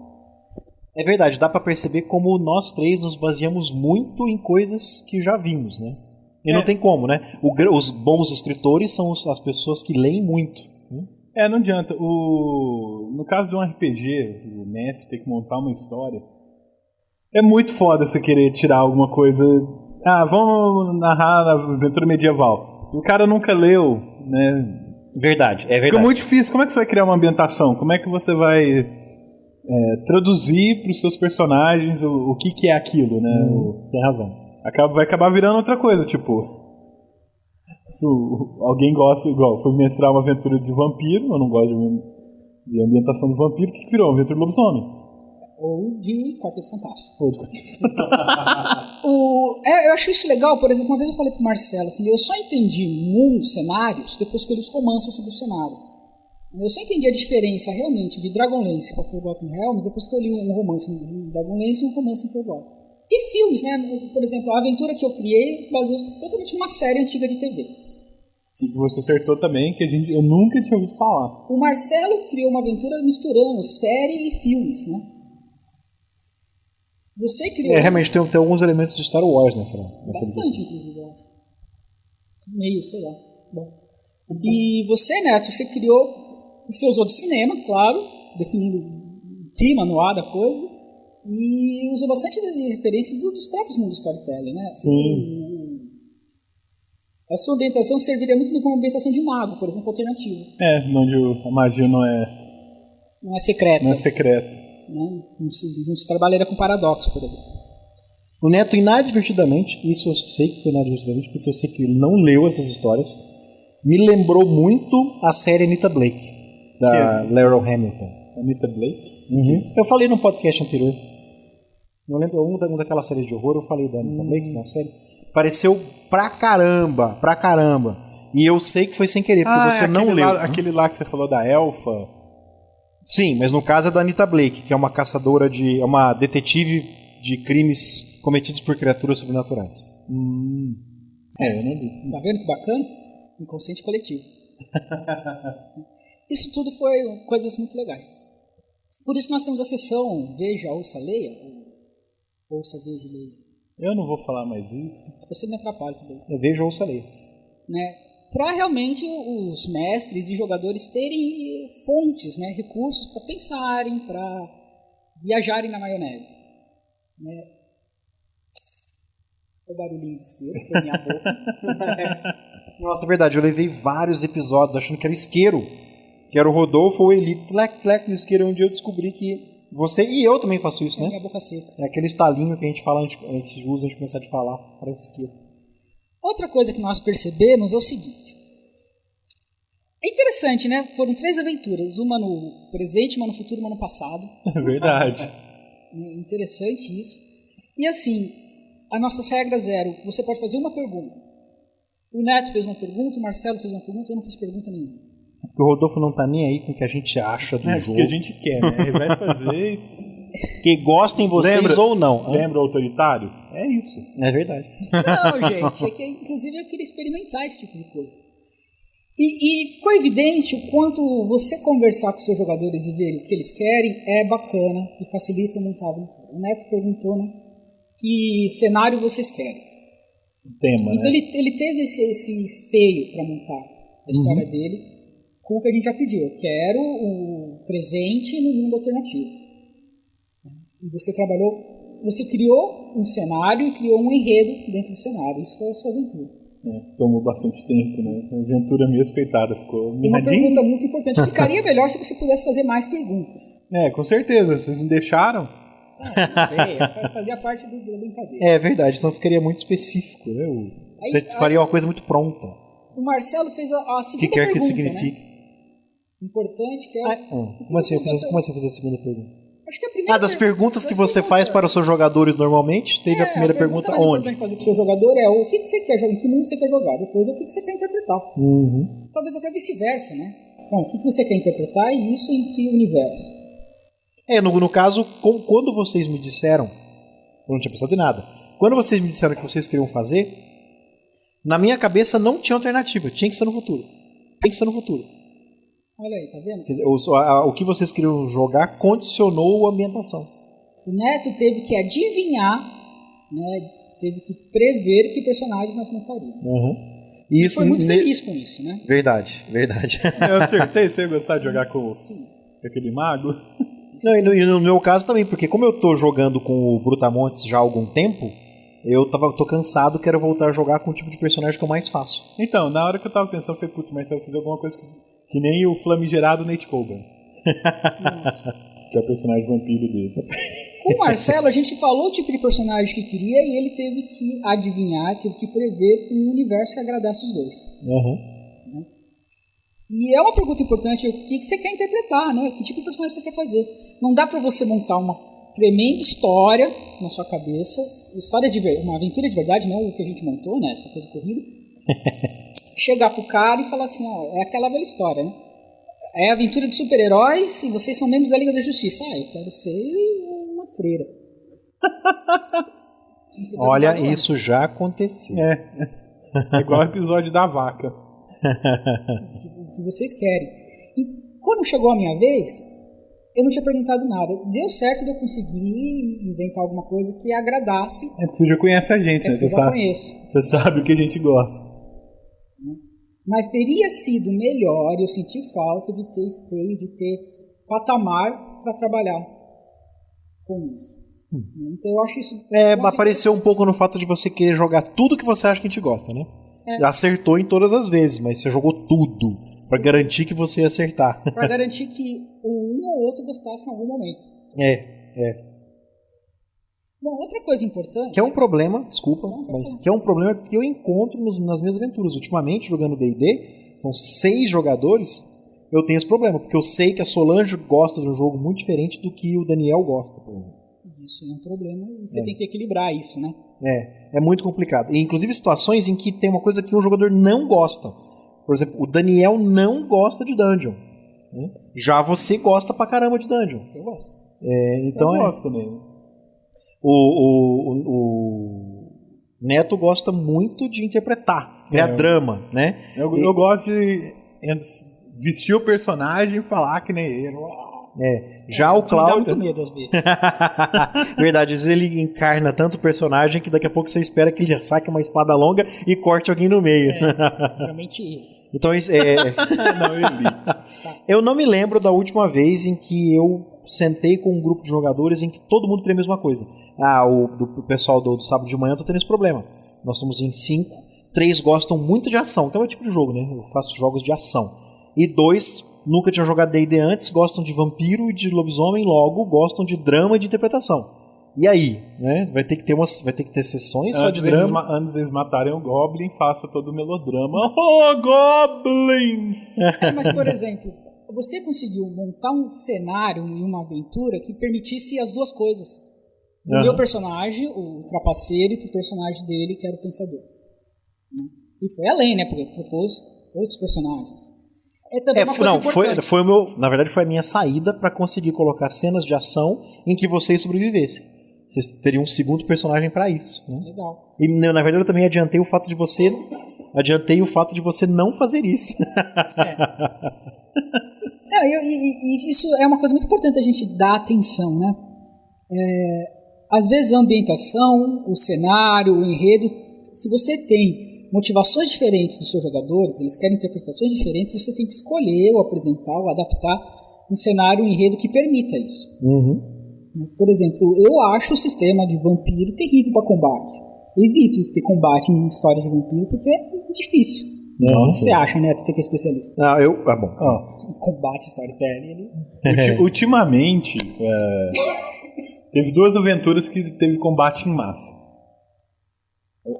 É verdade, dá pra perceber como nós três nos baseamos muito em coisas que já vimos, né? E não tem como, né? Os bons escritores são as pessoas que leem muito. Não adianta. No caso de um RPG, o mestre tem que montar uma história. É muito foda você querer tirar alguma coisa. Vamos narrar a aventura medieval. O cara nunca leu, né? Verdade, é verdade. Fica muito difícil. Como é que você vai criar uma ambientação? Como é que você vai traduzir para os seus personagens o que é aquilo, né? Tem razão. Vai acabar virando outra coisa, tipo... Se alguém gosta, igual, foi mestrar uma aventura de vampiro, eu não gosto de ambientação de vampiro, o que virou? Uma aventura de lobisomem. Ou de Quarteto Fantástico. Eu acho isso legal, por exemplo, uma vez eu falei pro Marcelo, assim, eu só entendi cenários depois que eu li os romances sobre o cenário. Eu só entendi a diferença realmente de Dragonlance para Forgotten Realms depois que eu li um romance em Dragonlance e um romance em Forgotten. E filmes, né? Por exemplo, a aventura que eu criei baseou-se totalmente numa série antiga de TV. E que você acertou também, que eu nunca tinha ouvido falar. O Marcelo criou uma aventura misturando série e filmes, né? Você criou... realmente tem alguns elementos de Star Wars, né? Bastante, inclusive, eu acho. Meio, sei lá. Bom. E você, Neto, você criou... Você usou de cinema, claro, definindo o clima no ar da coisa, e usou bastante de referências dos próprios mundos storytelling, né? Sim. A sua ambientação serviria muito bem como ambientação de mago, por exemplo, alternativa. Onde a magia não é secreta. Não é secreta. Né? Não se trabalharia com paradoxo, por exemplo. O Neto, inadvertidamente, isso eu sei que foi inadvertidamente, porque eu sei que ele não leu essas histórias, me lembrou muito a série Anita Blake, da Laurel Hamilton. Anita Blake? Uhum. Eu falei no podcast anterior. Não lembro, uma daquelas séries de horror, eu falei da Anita Blake, na série. Pareceu pra caramba. E eu sei que foi sem querer, porque você não leu. Aquele lá que você falou da elfa. Sim, mas no caso é da Anita Blake, que é uma caçadora é uma detetive de crimes cometidos por criaturas sobrenaturais. Eu não vi. Tá vendo que bacana? Inconsciente coletivo. Isso tudo foi coisas muito legais. Por isso nós temos a sessão Veja, Ouça, Leia. Ouça, Veja, Leia. Eu não vou falar mais isso. Você me atrapalha também. Eu vejo ou leio. Né? Para realmente os mestres e jogadores terem fontes, né? Recursos para pensarem, para viajarem na maionese. Né? O barulhinho de isqueiro foi minha boca. Nossa, é verdade. Eu levei vários episódios achando que era isqueiro. Que era o Rodolfo ou ele, plec no isqueiro, onde eu descobri que você e eu também faço isso, né? Minha boca seca. É aquele estalinho que a gente fala, a gente usa antes de começar a falar, parece isqueiro. Outra coisa que nós percebemos é o seguinte. É interessante, né? Foram 3 aventuras, uma no presente, uma no futuro e uma no passado. É verdade. Interessante isso. E assim, as nossas regras eram, você pode fazer uma pergunta. O Neto fez uma pergunta, o Marcelo fez uma pergunta, eu não fiz pergunta nenhuma. Porque o Rodolfo não tá nem aí com o que a gente acha do jogo. O que a gente quer, né? Ele vai fazer. Que gostem vocês ou não. Lembra o autoritário? É isso. É verdade. Não, gente. Inclusive eu queria experimentar esse tipo de coisa. E ficou evidente o quanto você conversar com seus jogadores e ver o que eles querem é bacana e facilita montar a aventura. O Neto perguntou, né? Que cenário vocês querem? Tema, então né? ele teve esse esteio para montar a história dele. Com o que a gente já pediu. Eu quero o presente no mundo alternativo. E você criou um cenário e criou um enredo dentro do cenário. Isso foi a sua aventura. Tomou bastante tempo, né? A aventura mesmo, coitada, ficou Uma mirradinha. pergunta muito importante. Ficaria melhor se você pudesse fazer mais perguntas. Com certeza. Vocês não deixaram? Fazia parte da brincadeira. É verdade, senão ficaria muito específico, né? Você faria uma coisa muito pronta. O Marcelo fez a segunda pergunta. O que quer que signifique? Né? Importante que é... Como assim fez a segunda pergunta? Acho que a primeira das perguntas que você faz para os seus jogadores normalmente, teve a primeira pergunta mais onde? importante fazer para o seu jogador é o que você quer jogar, em que mundo você quer jogar, depois o que você quer interpretar. Talvez até vice-versa, né? Bom, o que você quer interpretar e isso em que universo? No caso, quando vocês me disseram, eu não tinha pensado em nada, quando vocês me disseram que vocês queriam fazer, na minha cabeça não tinha alternativa, tinha que ser no futuro. Olha aí, tá vendo? Quer dizer, o que vocês queriam jogar condicionou a ambientação. O Neto teve que adivinhar, né, teve que prever que personagens nós montaríamos. E isso, foi muito feliz com isso, né? Verdade. Eu acertei, você ia gostar de jogar com aquele mago? Não, e no meu caso também, porque como eu tô jogando com o Brutamontes já há algum tempo, eu tô cansado, quero voltar a jogar com o tipo de personagem que eu mais faço. Então, na hora que eu tava pensando, eu falei, putz, mas eu fiz alguma coisa que nem o famigerado Nate Coburn. Que é o personagem vampiro dele. Com o Marcelo, a gente falou o tipo de personagem que queria e ele teve que adivinhar, teve que prever um universo que agradasse os dois. E é uma pergunta importante, o que você quer interpretar, né? Que tipo de personagem você quer fazer? Não dá pra você montar uma tremenda história na sua cabeça, uma aventura de verdade, não o que a gente montou, né? Essa coisa corrida. Chegar pro cara e falar assim, ó, é aquela velha história, né? É a aventura de super-heróis e vocês são membros da Liga da Justiça. Eu quero ser uma freira. Olha, isso já aconteceu. É igual o episódio da vaca. O que vocês querem. E quando chegou a minha vez, eu não tinha perguntado nada. Deu certo de eu conseguir inventar alguma coisa que agradasse. É porque você já conhece a gente, né? Você sabe o que a gente gosta. Mas teria sido melhor, eu senti falta de ter esteio, de ter patamar para trabalhar com isso. Então eu acho isso... apareceu um pouco no fato de você querer jogar tudo que você acha que a gente gosta, né? Acertou em todas as vezes, mas você jogou tudo para garantir que você ia acertar. Para garantir que um ou outro gostasse em algum momento. Bom, outra coisa importante... Que é um problema, desculpa, mas que é um problema que eu encontro nas minhas aventuras. Ultimamente, jogando D&D, com 6 jogadores, eu tenho esse problema, porque eu sei que a Solange gosta de um jogo muito diferente do que o Daniel gosta, por exemplo. Isso é um problema e você tem que equilibrar isso, né? É muito complicado. E, inclusive, situações em que tem uma coisa que um jogador não gosta. Por exemplo, o Daniel não gosta de Dungeon. Né? Já você gosta pra caramba de Dungeon. Eu gosto. Então eu gosto mesmo. O Neto gosta muito de interpretar, criar drama, né? Eu gosto de vestir o personagem e falar que nem ele. Já o Cláudio... Me dá muito medo às vezes. Verdade, às vezes ele encarna tanto o personagem que daqui a pouco você espera que ele já saque uma espada longa e corte alguém no meio. Geralmente eu. Então eu não me lembro da última vez em que eu sentei com um grupo de jogadores em que todo mundo queria a mesma coisa. O pessoal do sábado de manhã eu tô tendo esse problema. Nós somos em 5, 3 gostam muito de ação, que é o meu tipo de jogo, né? Eu faço jogos de ação. E 2 nunca tinham jogado D&D antes, gostam de vampiro e de lobisomem, logo gostam de drama e de interpretação. E aí, né? Vai ter que ter sessões só de drama. Antes deles matarem o Goblin, faça todo o melodrama. Oh, Goblin! Mas, por exemplo, você conseguiu montar um cenário e uma aventura que permitisse as duas coisas. O meu personagem, o trapaceiro, e o personagem dele, que era o pensador. E foi além, né? Porque propôs outros personagens. Na verdade foi a minha saída para conseguir colocar cenas de ação em que vocês sobrevivessem. Vocês teriam um segundo personagem para isso, né? Legal. E na verdade eu também adiantei o fato de você não fazer isso. E isso é uma coisa muito importante a gente dar atenção, né? Às vezes a ambientação, o cenário, o enredo, se você tem motivações diferentes dos seus jogadores, eles querem interpretações diferentes, você tem que escolher ou apresentar ou adaptar um cenário, um enredo que permita isso. Por exemplo, eu acho o sistema de vampiro terrível para combate. Evito ter combate em histórias de vampiro porque é difícil. O que você acha, né? Você que é especialista. Combate, storytelling. Ultimamente, teve 2 aventuras que teve combate em massa.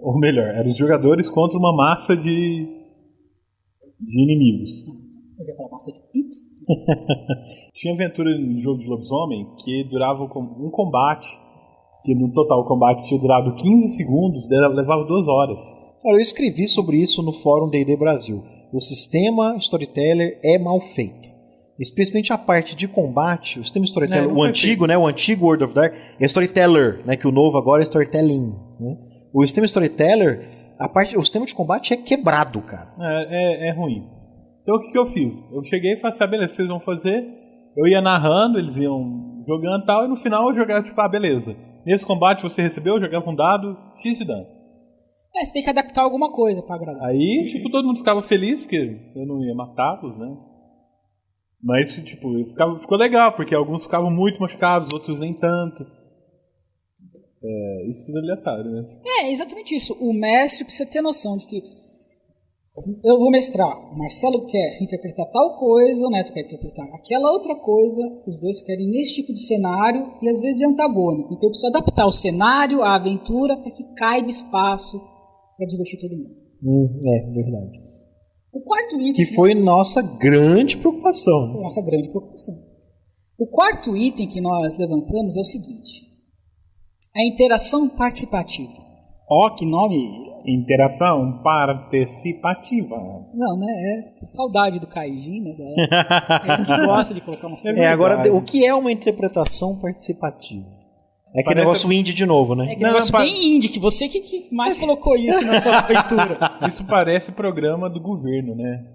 Ou melhor, eram os jogadores contra uma massa de inimigos. Eu ia falar massa de pizza. Tinha aventura no jogo de lobisomem que durava um combate, que no total o combate tinha durado 15 segundos, levava 2 horas. Eu escrevi sobre isso no fórum D&D Brasil. O sistema Storyteller é mal feito. Especialmente a parte de combate, o sistema Storyteller, o antigo World of Dark, é Storyteller, né, que o novo agora é Storytelling, né? O sistema Storyteller, o sistema de combate é quebrado, cara. É ruim. Então o que eu fiz? Eu cheguei e falei assim, beleza, vocês vão fazer. Eu ia narrando, eles iam jogando e tal, e no final eu jogava, tipo, beleza. Nesse combate você recebeu, eu jogava um dado, X de dano. Você tem que adaptar alguma coisa pra agradar. Aí, tipo, todo mundo ficava feliz, porque eu não ia matá-los, né? Mas, tipo, ficou legal, porque alguns ficavam muito machucados, outros nem tanto. Isso tudo é aleatório, né? Exatamente isso. O mestre precisa ter noção de que eu vou mestrar, o Marcelo quer interpretar tal coisa, o Neto quer interpretar aquela outra coisa, os dois querem esse tipo de cenário e às vezes é antagônico. Então eu preciso adaptar o cenário, a aventura, para que caiba espaço para divertir todo mundo. Verdade. O quarto item... Que foi nossa grande preocupação. Foi nossa grande preocupação. O quarto item que nós levantamos é o seguinte: a interação participativa. Ó, que nome... Interação participativa. Não, né? Saudade do Kaijin, né? Ele que gosta de colocar uma coisas. Agora, o que é uma interpretação participativa? É aquele negócio indie de novo, né? É aquele negócio bem indie, que você que mais colocou isso na sua leitura. Isso parece programa do governo, né?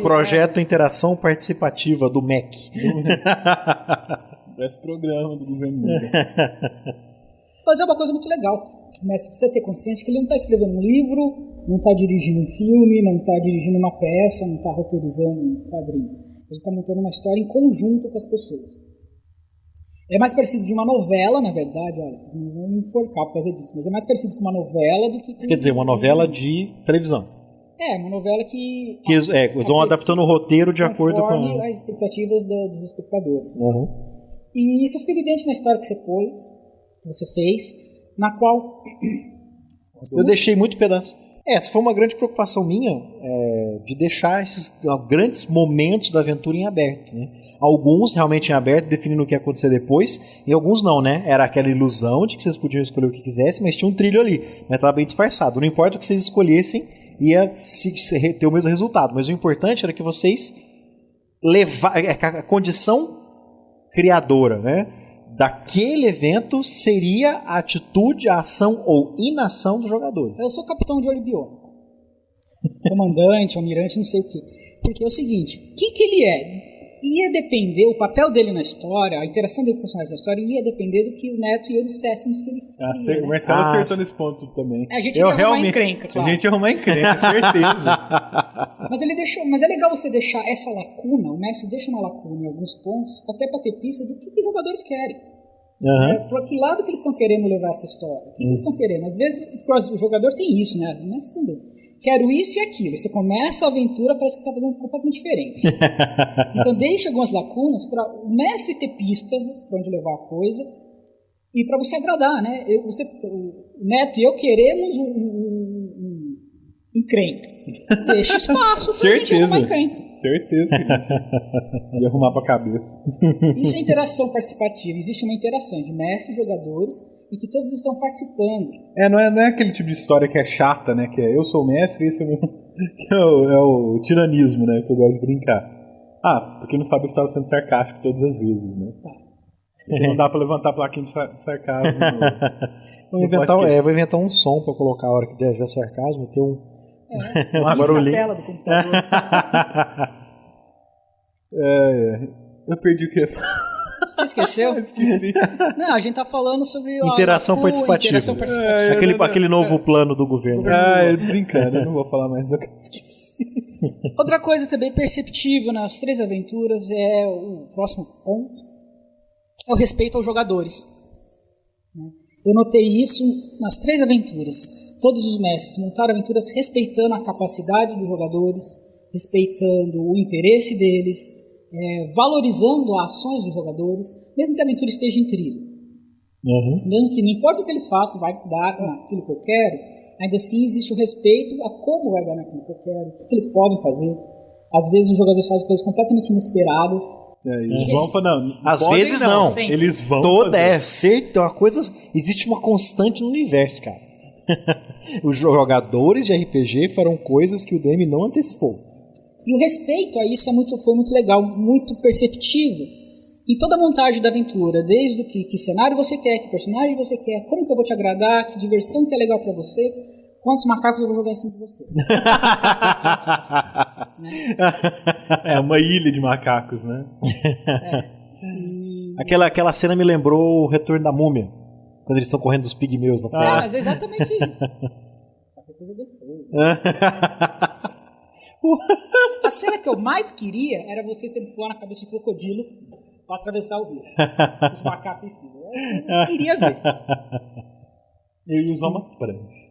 Projeto Interação Participativa do MEC. Parece programa do governo. Mas é uma coisa muito legal. Mas precisa ter consciência que ele não está escrevendo um livro, não está dirigindo um filme, não está dirigindo uma peça, não está roteirizando um quadrinho. Ele está montando uma história em conjunto com as pessoas. É mais parecido de uma novela, na verdade, olha, vocês não vão me enforcar por causa disso, mas é mais parecido com uma novela do que... Isso quer dizer, uma novela de televisão. Uma novela que... Eles vão adaptando o roteiro de acordo com... as expectativas dos espectadores. Uhum. E isso fica evidente na história que você pôs, que você fez, na qual... Eu deixei muito pedaço. Essa foi uma grande preocupação minha, de deixar esses grandes momentos da aventura em aberto, né? Alguns realmente em aberto, definindo o que ia acontecer depois, e alguns não, né? Era aquela ilusão de que vocês podiam escolher o que quisessem, mas tinha um trilho ali, mas estava bem disfarçado. Não importa o que vocês escolhessem, ia ter o mesmo resultado, mas o importante era que vocês a condição criadora, né, daquele evento seria a atitude, a ação ou inação dos jogadores. Eu sou capitão de olho biônico, comandante, almirante, não sei o quê. Porque é o seguinte, o que ele é? Ia depender, o papel dele na história, a interação dele com os personagens da história ia depender do que o Neto e eu dissessemos que ele queria, O Marcelo acertou nesse ponto também. A gente ia arrumar encrenca, claro. A gente ia arrumar encrenca, certeza. Mas é legal você deixar essa lacuna, o mestre deixa uma lacuna em alguns pontos, até para ter pista do que os jogadores querem. Para que lado que eles estão querendo levar essa história? O que eles estão querendo? Às vezes o jogador tem isso, né? O mestre também. Quero isso e aquilo. Você começa a aventura, parece que está fazendo completamente diferente. Então deixa algumas lacunas para o mestre ter pistas para onde levar a coisa e para você agradar, né? O Neto e eu queremos um encrenca. Deixa espaço para a gente arrumar encrenca. Certeza. E arrumar pra cabeça. Isso é interação participativa. Existe uma interação de mestre e jogadores e que todos estão participando. Não é aquele tipo de história que é chata, né? Que é eu sou o mestre e esse é o meu... que é o tiranismo, né? Que eu gosto de brincar. Porque não sabe, eu estava sendo sarcástico todas as vezes, né? Então não dá pra levantar a plaquinha de sarcasmo. Vou inventar um som pra colocar a hora que der sarcasmo, ter uma tela do computador. Eu perdi o que eu ia falar. Você esqueceu? Esqueci. Não, a gente tá falando sobre interação participativa. Aquele novo plano do governo. Eu desencano, eu não vou falar mais do que eu esqueci. Outra coisa também perceptível nas 3 aventuras é o próximo ponto, é o respeito aos jogadores. Eu notei isso nas 3 aventuras. Todos os mestres montaram aventuras respeitando a capacidade dos jogadores, respeitando o interesse deles, valorizando as ações dos jogadores, mesmo que a aventura esteja em trilho. Mesmo que não importa o que eles façam, vai dar naquilo que eu quero, ainda assim existe o respeito a como vai dar naquilo que eu quero, o que eles podem fazer. Às vezes os jogadores fazem coisas completamente inesperadas. Às vezes não. Eles vão uma coisa. Existe uma constante no universo, cara. Os jogadores de RPG farão coisas que o DM não antecipou. E o respeito a isso foi muito legal, muito perceptível em toda a montagem da aventura, desde que cenário você quer, que personagem você quer, como que eu vou te agradar, que diversão que é legal pra você, quantos macacos eu vou jogar em cima de você. É uma ilha de macacos, né? Aquela cena me lembrou o Retorno da Múmia, quando eles estão correndo dos pigmeus na floresta. Mas é exatamente isso. A cena que eu mais queria era vocês terem que voar na cabeça de crocodilo pra atravessar o rio. Os macacos em cima. Eu queria ver. Eu ia usar uma prancha.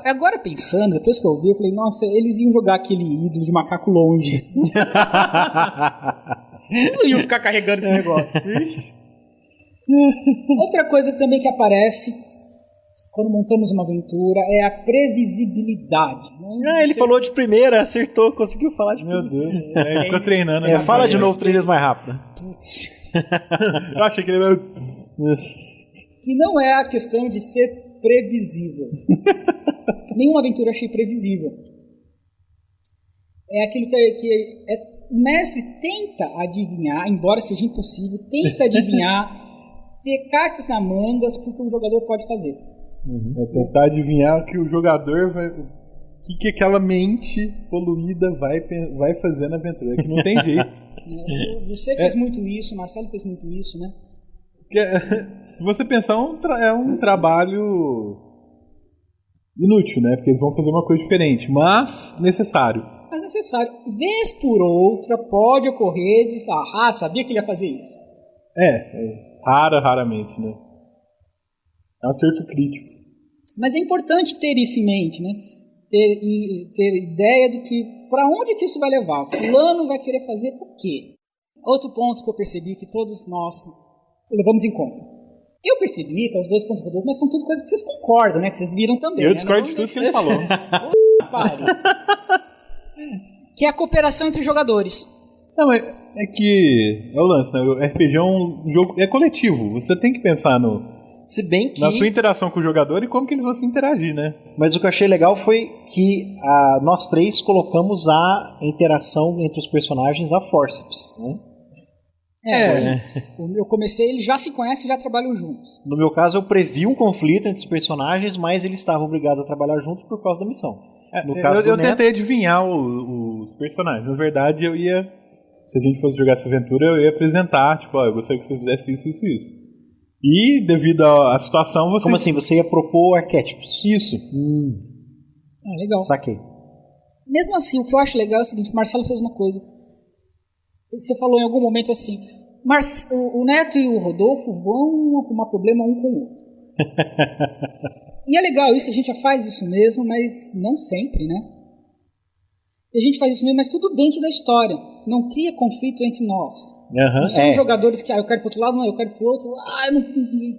Agora pensando, depois que eu vi, eu falei, nossa, eles iam jogar aquele ídolo de macaco longe. Não iam ficar carregando esse negócio. Outra coisa também que aparece quando montamos uma aventura é a previsibilidade. Ele falou de primeira, acertou, conseguiu falar de Meu primeira. Deus, ele ficou treinando. Fala de novo 3 vezes mais rápido. Putz. Eu achei que ele era... E não é a questão de ser previsível. Nenhuma aventura achei previsível. É aquilo que o mestre tenta adivinhar, embora seja impossível, tenta adivinhar, ter cartas na mangas porque o jogador pode fazer. É tentar adivinhar o que o jogador vai... O que aquela mente poluída vai fazer na aventura. É que não tem jeito. Você fez muito isso, o Marcelo fez muito isso, né? Se você pensar, é um trabalho inútil, né? Porque eles vão fazer uma coisa diferente, mas necessário. Mas necessário. Vez por outra, pode ocorrer de falar, sabia que ele ia fazer isso. Raramente, né? É um acerto crítico. Mas é importante ter isso em mente, né? Ter ideia do que, para onde que isso vai levar. Fulano vai querer fazer o quê? Outro ponto que eu percebi que todos nós levamos em conta. Eu percebi que os 2 pontos Rodolfo, mas são tudo coisas que vocês concordam, né? Que vocês viram também. Eu né? discordo de tudo que ele falou. Que é a cooperação entre jogadores. Não, é que é o lance, né? O RPG é um jogo, é coletivo. Você tem que pensar Se bem que... na sua interação com o jogador e como que eles vão se interagir, né? Mas o que eu achei legal foi que nós 3 colocamos a interação entre os personagens a forceps, né? Eu comecei, eles já se conhecem e já trabalham juntos. No meu caso, eu previ um conflito entre os personagens, mas eles estavam obrigados a trabalhar juntos por causa da missão. No caso eu tentei adivinhar os personagens. Na verdade, se a gente fosse jogar essa aventura, eu ia apresentar, tipo, eu gostaria que você fizesse isso. E, devido à situação, você... Como assim? Você ia propor arquétipos? Isso. Legal. Saquei. Mesmo assim, o que eu acho legal é o seguinte, o Marcelo fez uma coisa. Você falou em algum momento assim, o Neto e o Rodolfo vão arrumar problema um com o outro. E é legal isso, a gente já faz isso mesmo, mas não sempre, né? A gente faz isso mesmo, mas tudo dentro da história. Não cria conflito entre nós. Não são jogadores que, eu quero pro outro lado, não, eu quero pro outro, eu não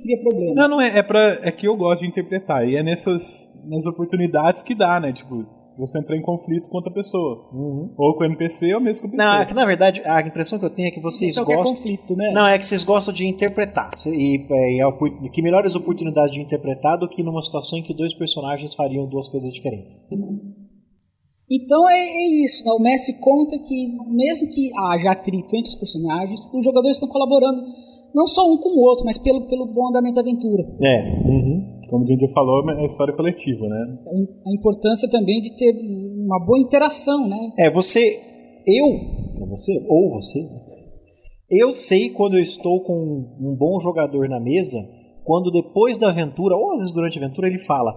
cria problema. Não, é que eu gosto de interpretar, e é nas oportunidades que dá, né? Tipo, você entrar em conflito com outra pessoa. Ou com o NPC ou mesmo com o NPC. Não, é que na verdade a impressão que eu tenho é que vocês gostam... é conflito, né? Não, é que vocês gostam de interpretar. Que melhores oportunidades de interpretar do que numa situação em que 2 personagens fariam 2 coisas diferentes. Então é isso, né? O mestre conta que mesmo que haja atrito entre os personagens, os jogadores estão colaborando não só um com o outro, mas pelo bom andamento da aventura. Como a gente já falou, é história coletiva, né? A importância também de ter uma boa interação, né? Eu sei quando eu estou com um bom jogador na mesa, quando depois da aventura, ou às vezes durante a aventura, ele fala: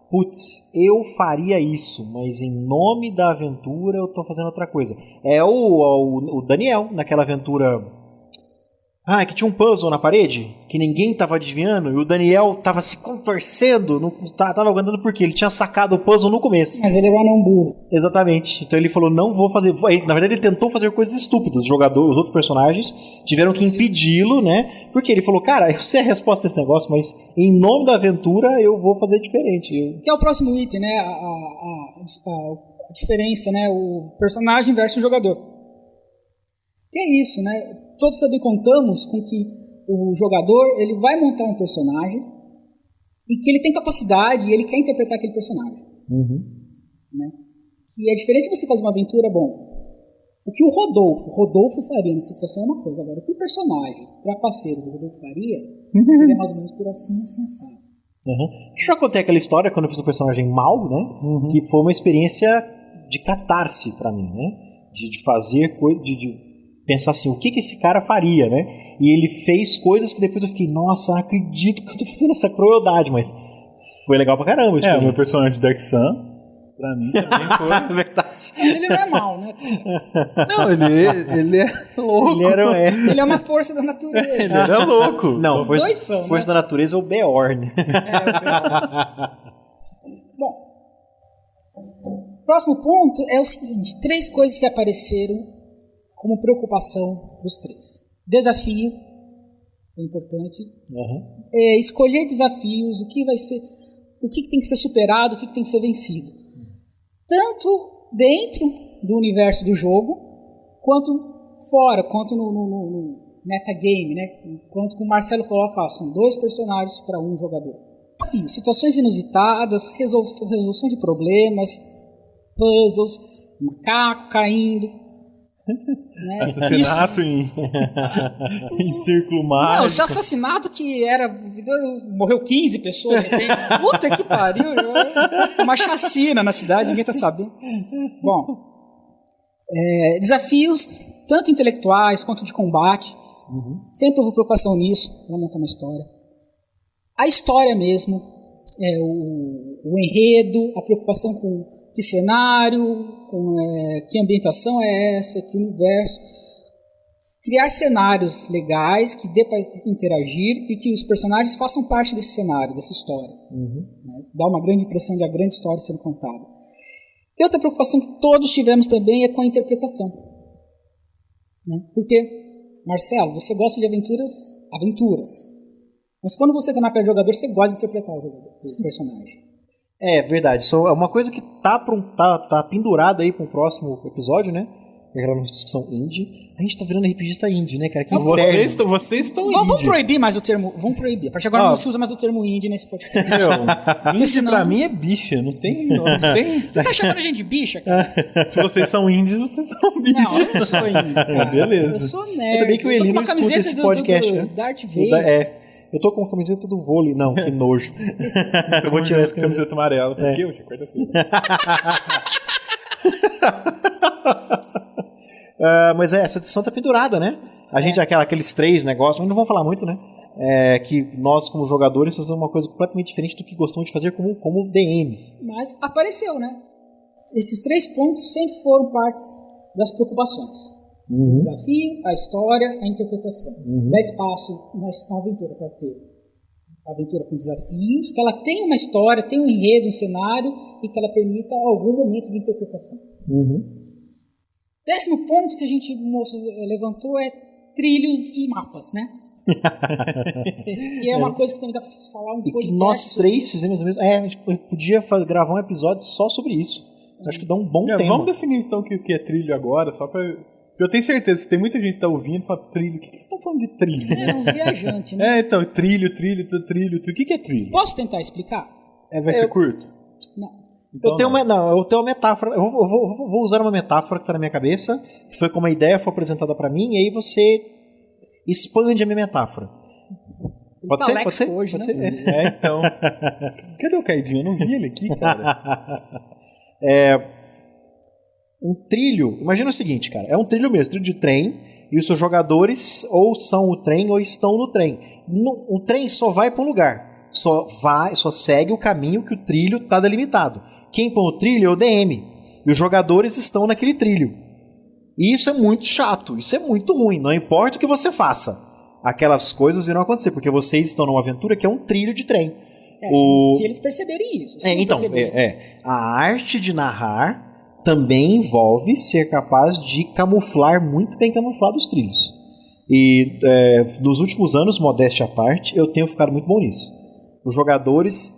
putz, eu faria isso, mas em nome da aventura eu estou fazendo outra coisa. É o Daniel, naquela aventura... que tinha um puzzle na parede, que ninguém estava adivinhando, e o Daniel estava se contorcendo, não estava aguentando porque ele tinha sacado o puzzle no começo. Mas ele era um burro. Exatamente. Então ele falou, não vou fazer... Na verdade ele tentou fazer coisas estúpidas. Os outros personagens tiveram que impedi-lo, né? Porque ele falou, cara, eu sei a resposta desse negócio, mas em nome da aventura eu vou fazer diferente. Que é o próximo item, né? A diferença, né? O personagem versus o jogador. Que é isso, né? Todos também contamos com que o jogador ele vai montar um personagem e que ele tem capacidade e ele quer interpretar aquele personagem. Né? E é diferente de você fazer uma aventura, o que o Rodolfo faria nessa situação é uma coisa. Agora, o que o personagem trapaceiro do Rodolfo faria seria mais ou menos por assim assado. Já contei aquela história quando eu fiz um personagem mau, né? Que foi uma experiência de catarse pra mim, né? De fazer coisa, de pensar assim, o que esse cara faria, né? E ele fez coisas que depois eu fiquei, nossa, não acredito que eu tô fazendo essa crueldade, mas foi legal pra caramba. O meu personagem Dark Sun, pra mim também foi. Verdade. Mas ele não é mal, né? Não, ele é louco. Ele é uma força da natureza. Ele era louco. Não, Os dois são, força da natureza é o Beorn. Bom, próximo ponto é o seguinte: 3 coisas que apareceram como preocupação para os 3. Desafio, é importante. Escolher desafios, o que vai ser, o que tem que ser superado, o que tem que ser vencido. Tanto dentro do universo do jogo, quanto fora, quanto no metagame, né? Quanto que o Marcelo coloca, são 2 personagens para um jogador. Enfim, situações inusitadas, resolução de problemas, puzzles, macaco caindo, né? Assassinato em círculo mágico. Não, esse assassinato que era... Morreu 15 pessoas, de repente. Puta que pariu. Uma chacina na cidade, ninguém tá sabendo. Bom, desafios, tanto intelectuais quanto de combate. Sempre houve preocupação nisso, vamos montar uma história. A história mesmo, o enredo, a preocupação com que cenário, com que ambientação é essa, que universo. Criar cenários legais que dê para interagir e que os personagens façam parte desse cenário, dessa história. Né? Dá uma grande impressão de a grande história sendo contada. E outra preocupação que todos tivemos também é com a interpretação. Né? Porque, Marcelo, você gosta de aventuras. Mas quando você está na pele do jogador, você gosta de interpretar o personagem. É verdade. Isso é uma coisa que tá pendurada aí para o próximo episódio, né? Aquela discussão indie. A gente tá virando RPGista indie, né, cara? Que vocês estão Vamos proibir mais o termo. Vamos proibir. A partir de agora não se usa mais o termo indie nesse podcast. Indie senão... pra mim é bicha. Não tem. Você tá chamando a gente de bicha, cara? Se vocês são indies, vocês são bicha. Não, eu não sou indie. Cara. Beleza. Eu sou nerd. Ainda bem que o Eli não escuta esse podcast, né? Darth Vader. Eu tô com a camiseta do vôlei. Não, que nojo. Eu vou tirar essa camiseta amarela. Por quê? Hoje é quarta-feira. Mas essa discussão tá pendurada, né? A gente, aqueles 3 negócios, mas não vamos falar muito, né? Que nós, como jogadores, fazemos uma coisa completamente diferente do que gostamos de fazer como DMs. Mas apareceu, né? Esses 3 pontos sempre foram partes das preocupações. O desafio, a história, a interpretação. Dá espaço na aventura para ter aventura com desafios, que ela tenha uma história, tenha um enredo, um cenário e que ela permita algum momento de interpretação. 10º ponto que a gente levantou é trilhos e mapas, né? Que é uma coisa que também dá para falar um pouco. E que nós 3 fizemos a mesma. A gente podia gravar um episódio só sobre isso. Acho que dá um bom tempo. Vamos definir então o que é trilho agora, só para... Eu tenho certeza que tem muita gente que tá ouvindo e fala, trilho, o que vocês estão falando de trilho? Uns viajantes, né? Então, trilho. O que é trilho? Posso tentar explicar? Vai ser curto? Não. Então, eu tenho uma metáfora, eu vou usar uma metáfora que está na minha cabeça, que foi como a ideia foi apresentada para mim, e aí você expande a minha metáfora. Pode ser? Pode ser? Hoje, pode né? ser? Então. Cadê o Caidinho? Eu não vi ele aqui, cara. Um trilho, imagina o seguinte, cara, é um trilho mesmo, trilho de trem, e os seus jogadores ou são o trem ou estão no trem. O trem só vai para um lugar, só segue o caminho que o trilho está delimitado. Quem põe o trilho é o DM, e os jogadores estão naquele trilho. E isso é muito chato, isso é muito ruim, não importa o que você faça, aquelas coisas irão acontecer, porque vocês estão numa aventura que é um trilho de trem. Se eles perceberem isso. A arte de narrar também envolve ser capaz de camuflar muito bem camuflados os trilhos. E nos últimos anos, modéstia à parte, eu tenho ficado muito bom nisso. Os jogadores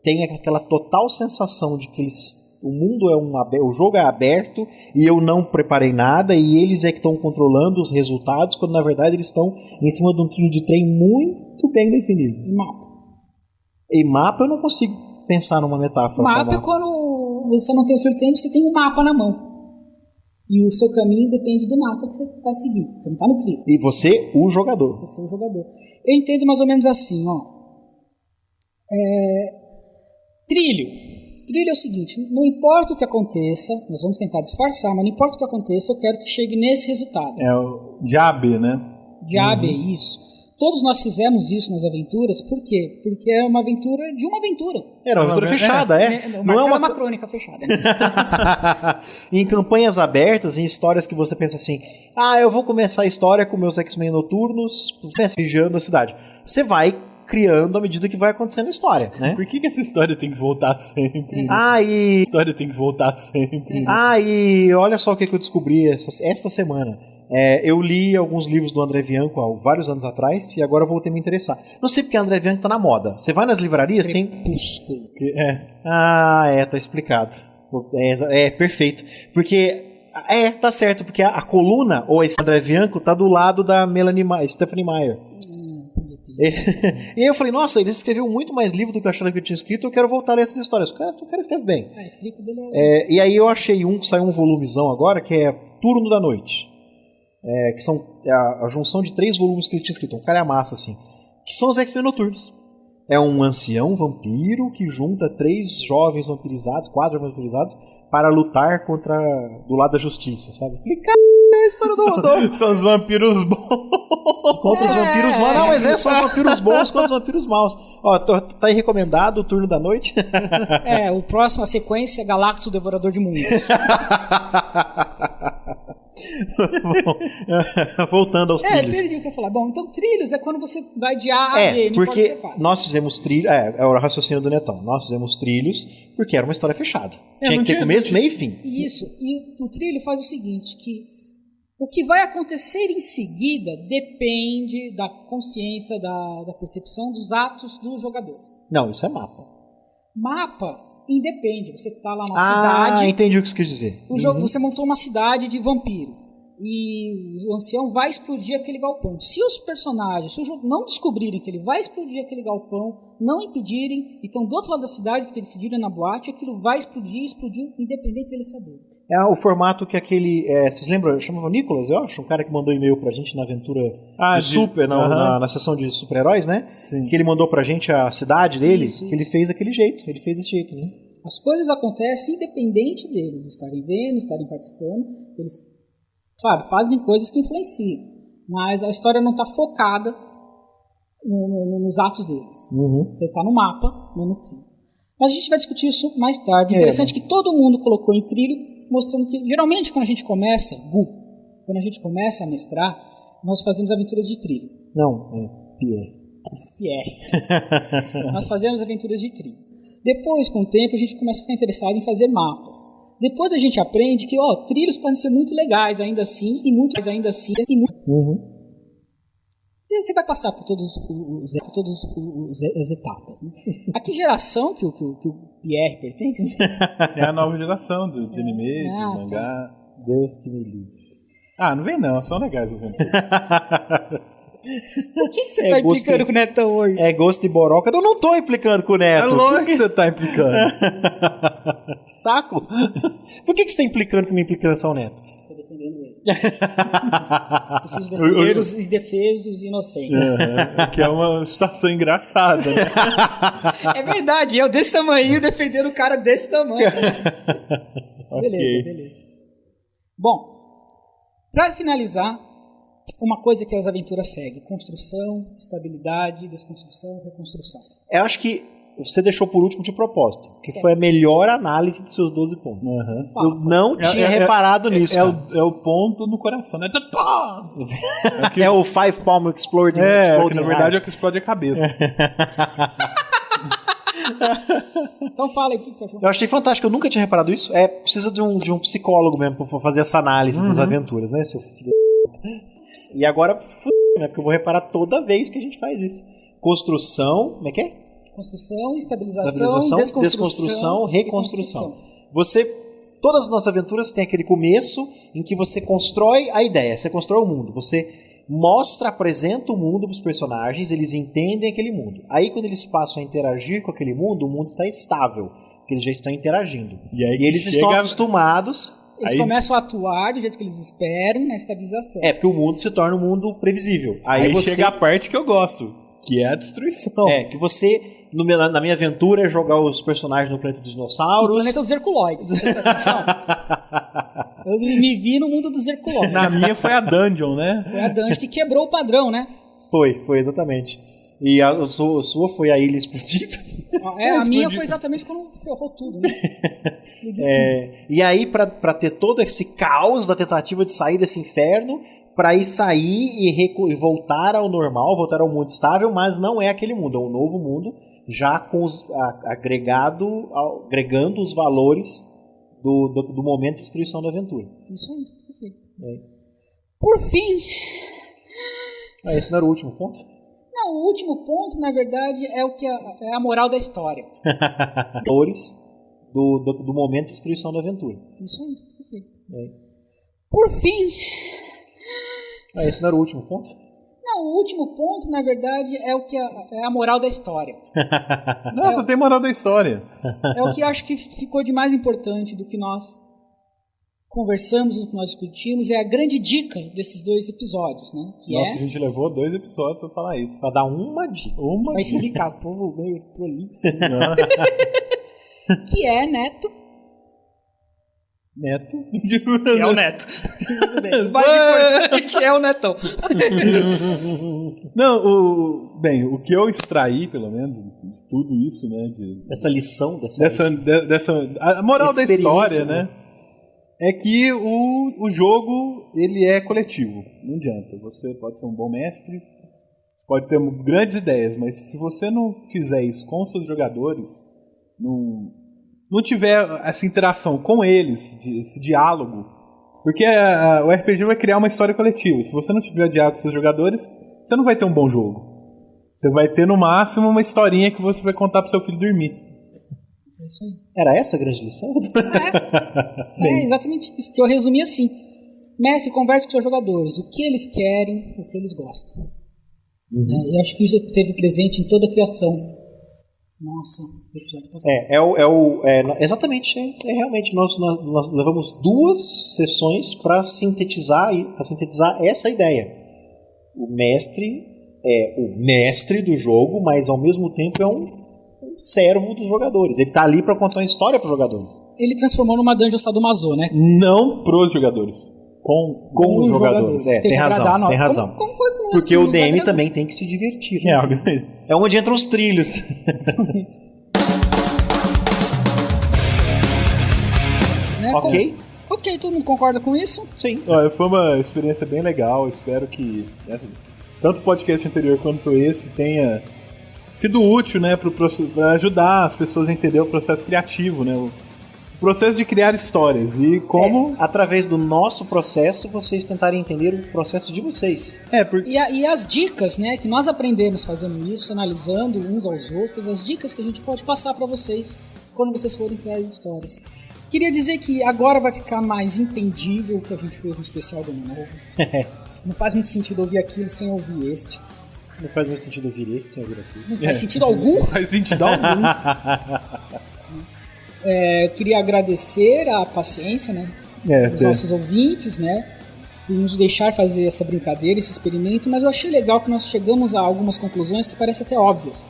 têm aquela total sensação de que o mundo o jogo é aberto e eu não preparei nada e eles é que estão controlando os resultados, quando na verdade eles estão em cima de um trilho de trem muito bem definido. E mapa eu não consigo pensar numa metáfora. Mapa é quando você não tem o trilho de trem, você tem um mapa na mão. E o seu caminho depende do mapa que você vai seguir. Você não está no trilho. E você, o jogador. Você, o jogador. Eu entendo mais ou menos assim, ó. Trilho. trilho é o seguinte, não importa o que aconteça, nós vamos tentar disfarçar, mas não importa o que aconteça, eu quero que chegue nesse resultado. É o Jabe, né? Jabe, isso. Todos nós fizemos isso nas aventuras, por quê? Porque é uma aventura de uma aventura. Era uma aventura fechada, Não é uma crônica fechada. Em campanhas abertas, em histórias que você pensa assim, eu vou começar a história com meus X-Men noturnos, vigiando a cidade. Você vai criando à medida que vai acontecendo a história, né? Por que essa história tem que voltar sempre? A história tem que voltar sempre. E olha só o que eu descobri esta semana. Eu li alguns livros do André Bianco há vários anos atrás e agora voltei a me interessar. Não sei porque o André Bianco tá na moda. Você vai nas livrarias, tem... Tá explicado. Perfeito. Porque... tá certo, porque a coluna, ou esse André Bianco, tá do lado da Stephanie Meyer. E eu falei, nossa, ele escreveu muito mais livro do que eu achava que eu tinha escrito, eu quero voltar a ler essas histórias. O cara escreve bem. A escrita dele e aí eu achei saiu um volumezão agora, que é Turno da Noite. Que são a junção de 3 volumes que ele tinha escrito, um calhamaço assim, que são os X-Men noturnos. É um ancião vampiro que junta 3 jovens vampirizados, 4 jovens vampirizados, para lutar do lado da justiça, sabe? Falei, cara, é a história do Rodolfo. São os vampiros bons. Contra os vampiros maus. Não, mas são os vampiros bons contra os vampiros maus. Ó, tá aí recomendado o Turno da Noite. O próximo, a sequência, Galactus, o Devorador de Mundos. Voltando aos trilhos. Perdi o que eu ia falar. Bom, então trilhos é quando você vai de A a B, não importa o que você faz. Nós fizemos trilhos, é o raciocínio do Netão. Nós fizemos trilhos porque era uma história fechada. Tinha que ter começo, meio e fim. Isso, e o trilho faz o seguinte, que o que vai acontecer em seguida depende da consciência, da percepção dos atos dos jogadores. Não, isso é mapa. Mapa independe. Você está lá na cidade... entendi o que você quis dizer. Você montou uma cidade de vampiro. E o ancião vai explodir aquele galpão. Se os personagens, se o jogo não descobrirem que ele vai explodir aquele galpão, não impedirem, e estão do outro lado da cidade, porque eles decidiram na boate, aquilo vai explodir, explodiu, independente deles saberem. É o formato que aquele... vocês lembram? Chamava Nicolas, eu acho? Um cara que mandou e-mail pra gente na aventura na sessão de super-heróis, né? Sim. Que ele mandou pra gente a cidade dele, isso. Que ele fez daquele jeito. Ele fez desse jeito, né? As coisas acontecem independente deles estarem vendo, estarem participando. Eles, claro, fazem coisas que influenciam. Mas a história não está focada nos atos deles. Uhum. Você está no mapa, não no trilho. Mas a gente vai discutir isso mais tarde. Interessante que todo mundo colocou em trilho, mostrando que, geralmente, quando a gente começa, quando a gente começa a mestrar, nós fazemos aventuras de trilho. Não, Pierre. Nós fazemos aventuras de trilho. Depois, com o tempo, a gente começa a ficar interessado em fazer mapas. Depois a gente aprende que trilhos podem ser muito legais ainda assim, e muito ainda assim. Uhum. Você vai passar por todas as etapas. Né? A que geração que o Pierre pertence? É a nova geração de anime, de mangá. Tá. Deus que me livre. Não vem não, são legais os aventuras. Por que você tá implicando com o Netão hoje? É gosto de boroca. Eu não tô implicando com o Neto. É lógico que você tá implicando. Saco? Por que você tá implicando com minha implicância ao Neto? Tô defendendo ele. Preciso defender os indefesos e inocentes. Que é uma situação engraçada, né? É verdade, eu desse tamanho defendendo o cara desse tamanho. Okay. Beleza. Bom, pra finalizar, uma coisa que as aventuras seguem: construção, estabilidade, desconstrução, reconstrução. Eu acho que você deixou por último de propósito, que foi a melhor análise dos seus 12 pontos. Uhum. Eu não tinha reparado nisso. É o ponto no coração, né? É o Five Palm Exploding. Que na verdade é o que explode a cabeça. Então fala aí o que você achou. Eu achei fantástico, eu nunca tinha reparado isso. Precisa de um psicólogo mesmo pra fazer essa análise das aventuras, né, seu filho? E agora, né, porque eu vou reparar toda vez que a gente faz isso. Construção, como é que é? Construção, estabilização, desconstrução, reconstrução. Todas as nossas aventuras têm aquele começo em que você constrói a ideia, você constrói o mundo, você apresenta o mundo para os personagens, eles entendem aquele mundo. Aí quando eles passam a interagir com aquele mundo, o mundo está estável, porque eles já estão interagindo. E eles estão acostumados... Eles começam a atuar do jeito que eles esperam na estabilização. Porque o mundo se torna um mundo previsível. Aí chega a parte que eu gosto, Que é a destruição. É, que você, na minha aventura, é jogar os personagens no planeta dos dinossauros. No planeta dos Herculoides. Presta atenção. Eu me vi no mundo dos Herculoides. Na minha foi a Dungeon, né? Foi a Dungeon que quebrou o padrão, né? Foi exatamente. E a sua foi a ilha explodida. A minha foi exatamente quando ferrou tudo, né? E aí, pra ter todo esse caos da tentativa de sair desse inferno, pra ir sair e voltar ao normal, voltar ao mundo estável, mas não é aquele mundo, é um novo mundo, já com agregando os valores do momento de destruição da aventura. Isso aí, perfeito. Por fim... Esse não era o último ponto? Não, o último ponto, na verdade, é a moral da história. Valores do momento de destruição da aventura. Isso aí, perfeito. Por fim... Esse não era o último ponto? Não, o último ponto, na verdade, é a moral da história. Nossa, tem moral da história. É o que eu acho que ficou de mais importante do que nós conversamos, do que nós discutimos, é a grande dica desses 2 episódios, né? A gente levou 2 episódios pra falar isso. Pra dar uma dica. Vai explicar, o povo meio prolixo. Que é Neto. Que é o Neto. O mais importante é o Netão. Não, o que eu extraí, pelo menos, de tudo isso, né? Essa lição, a moral da história, né? É que o jogo, ele é coletivo. Não adianta. Você pode ser um bom mestre, pode ter grandes ideias, mas se você não fizer isso com os seus jogadores, não tiver essa interação com eles, esse diálogo, porque o RPG vai criar uma história coletiva. Se você não tiver diálogo com seus jogadores, você não vai ter um bom jogo. Você vai ter, no máximo, uma historinha que você vai contar pro seu filho dormir. É isso aí. Era essa a grande lição? É exatamente isso, que eu resumi assim. Mestre, converse com seus jogadores, o que eles querem, o que eles gostam. Eu acho que isso esteve presente em toda a criação. Nossa, o episódio passado. Exatamente, realmente, nós levamos 2 sessões para sintetizar essa ideia. O mestre é o mestre do jogo, mas ao mesmo tempo é um servo dos jogadores. Ele tá ali para contar uma história para os jogadores. Ele transformou numa dungeon sadomaso, né? Não pros jogadores. Com os jogadores. Tem razão. Como foi com porque o DM também tem que se divertir. É onde entram os trilhos. Ok? Ok, todo mundo concorda com isso? Sim. Foi uma experiência bem legal. Espero que tanto o podcast anterior quanto esse tenha sido útil, né, para ajudar as pessoas a entender o processo criativo, né? O processo de criar histórias e como... através do nosso processo, vocês tentarem entender o processo de vocês. E as dicas, né, que nós aprendemos fazendo isso, analisando uns aos outros, as dicas que a gente pode passar para vocês quando vocês forem criar as histórias. Queria dizer que agora vai ficar mais entendível o que a gente fez no especial do Ano Novo. Não faz muito sentido ouvir aquilo sem ouvir este. Não faz muito sentido ouvir este sem ouvir aquilo. Não faz sentido algum? Não faz sentido algum. Queria agradecer a paciência, né, dos nossos ouvintes, né, por nos deixar fazer essa brincadeira, esse experimento, mas eu achei legal que nós chegamos a algumas conclusões que parecem até óbvias.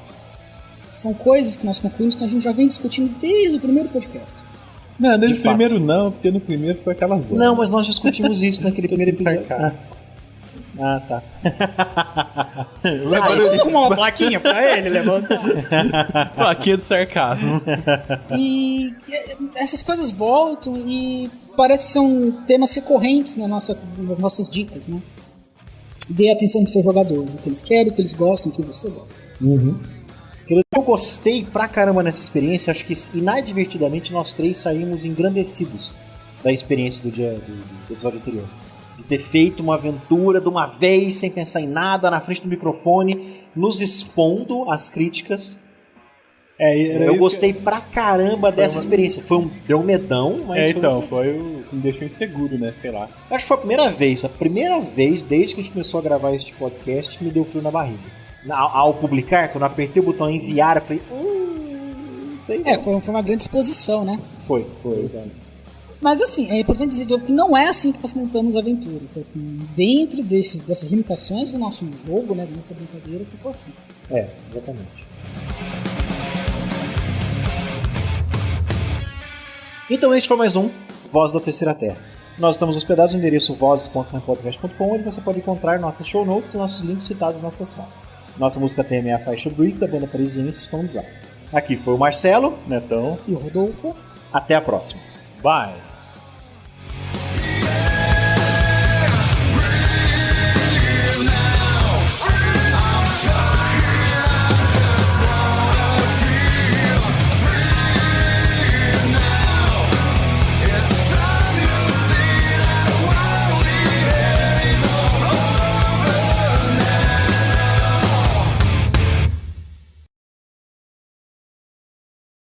São coisas que nós concluímos que a gente já vem discutindo desde o primeiro podcast. Não, desde o primeiro não, porque no primeiro foi aquela zona. Não, mas nós discutimos isso naquele primeiro episódio. Tá. Com uma plaquinha pra ele levantar. Plaquinha de sarcasmo. E essas coisas voltam e parece que são temas recorrentes nas nossas dicas, né? Dê atenção pros seus jogadores, o que eles querem, o que eles gostam, o que você gosta. Eu gostei pra caramba nessa experiência, acho que inadvertidamente nós 3 saímos engrandecidos da experiência do episódio anterior. De ter feito uma aventura de uma vez, sem pensar em nada, na frente do microfone, nos expondo às críticas. Eu gostei pra caramba dessa experiência. Deu um medão, mas me deixou inseguro, né? Sei lá. Acho que foi a primeira vez desde que a gente começou a gravar este podcast que me deu frio na barriga. Ao publicar, quando eu apertei o botão enviar, eu falei, sei. Foi uma grande exposição, né? Foi. Mas assim, é importante dizer de novo que não é assim que nós montamos aventuras. É que dentro dessas limitações do nosso jogo, né, da nossa brincadeira, ficou assim. Exatamente. Então este foi mais um Voz da Terceira Terra. Nós estamos hospedados no endereço vozes.podcast.com, onde você pode encontrar nossas show notes e nossos links citados na seção. Nossa música tema é a faixa Brick, da banda parisiense Stones Up. Aqui foi o Marcelo, Netão e o Rodolfo. Até a próxima. Bye!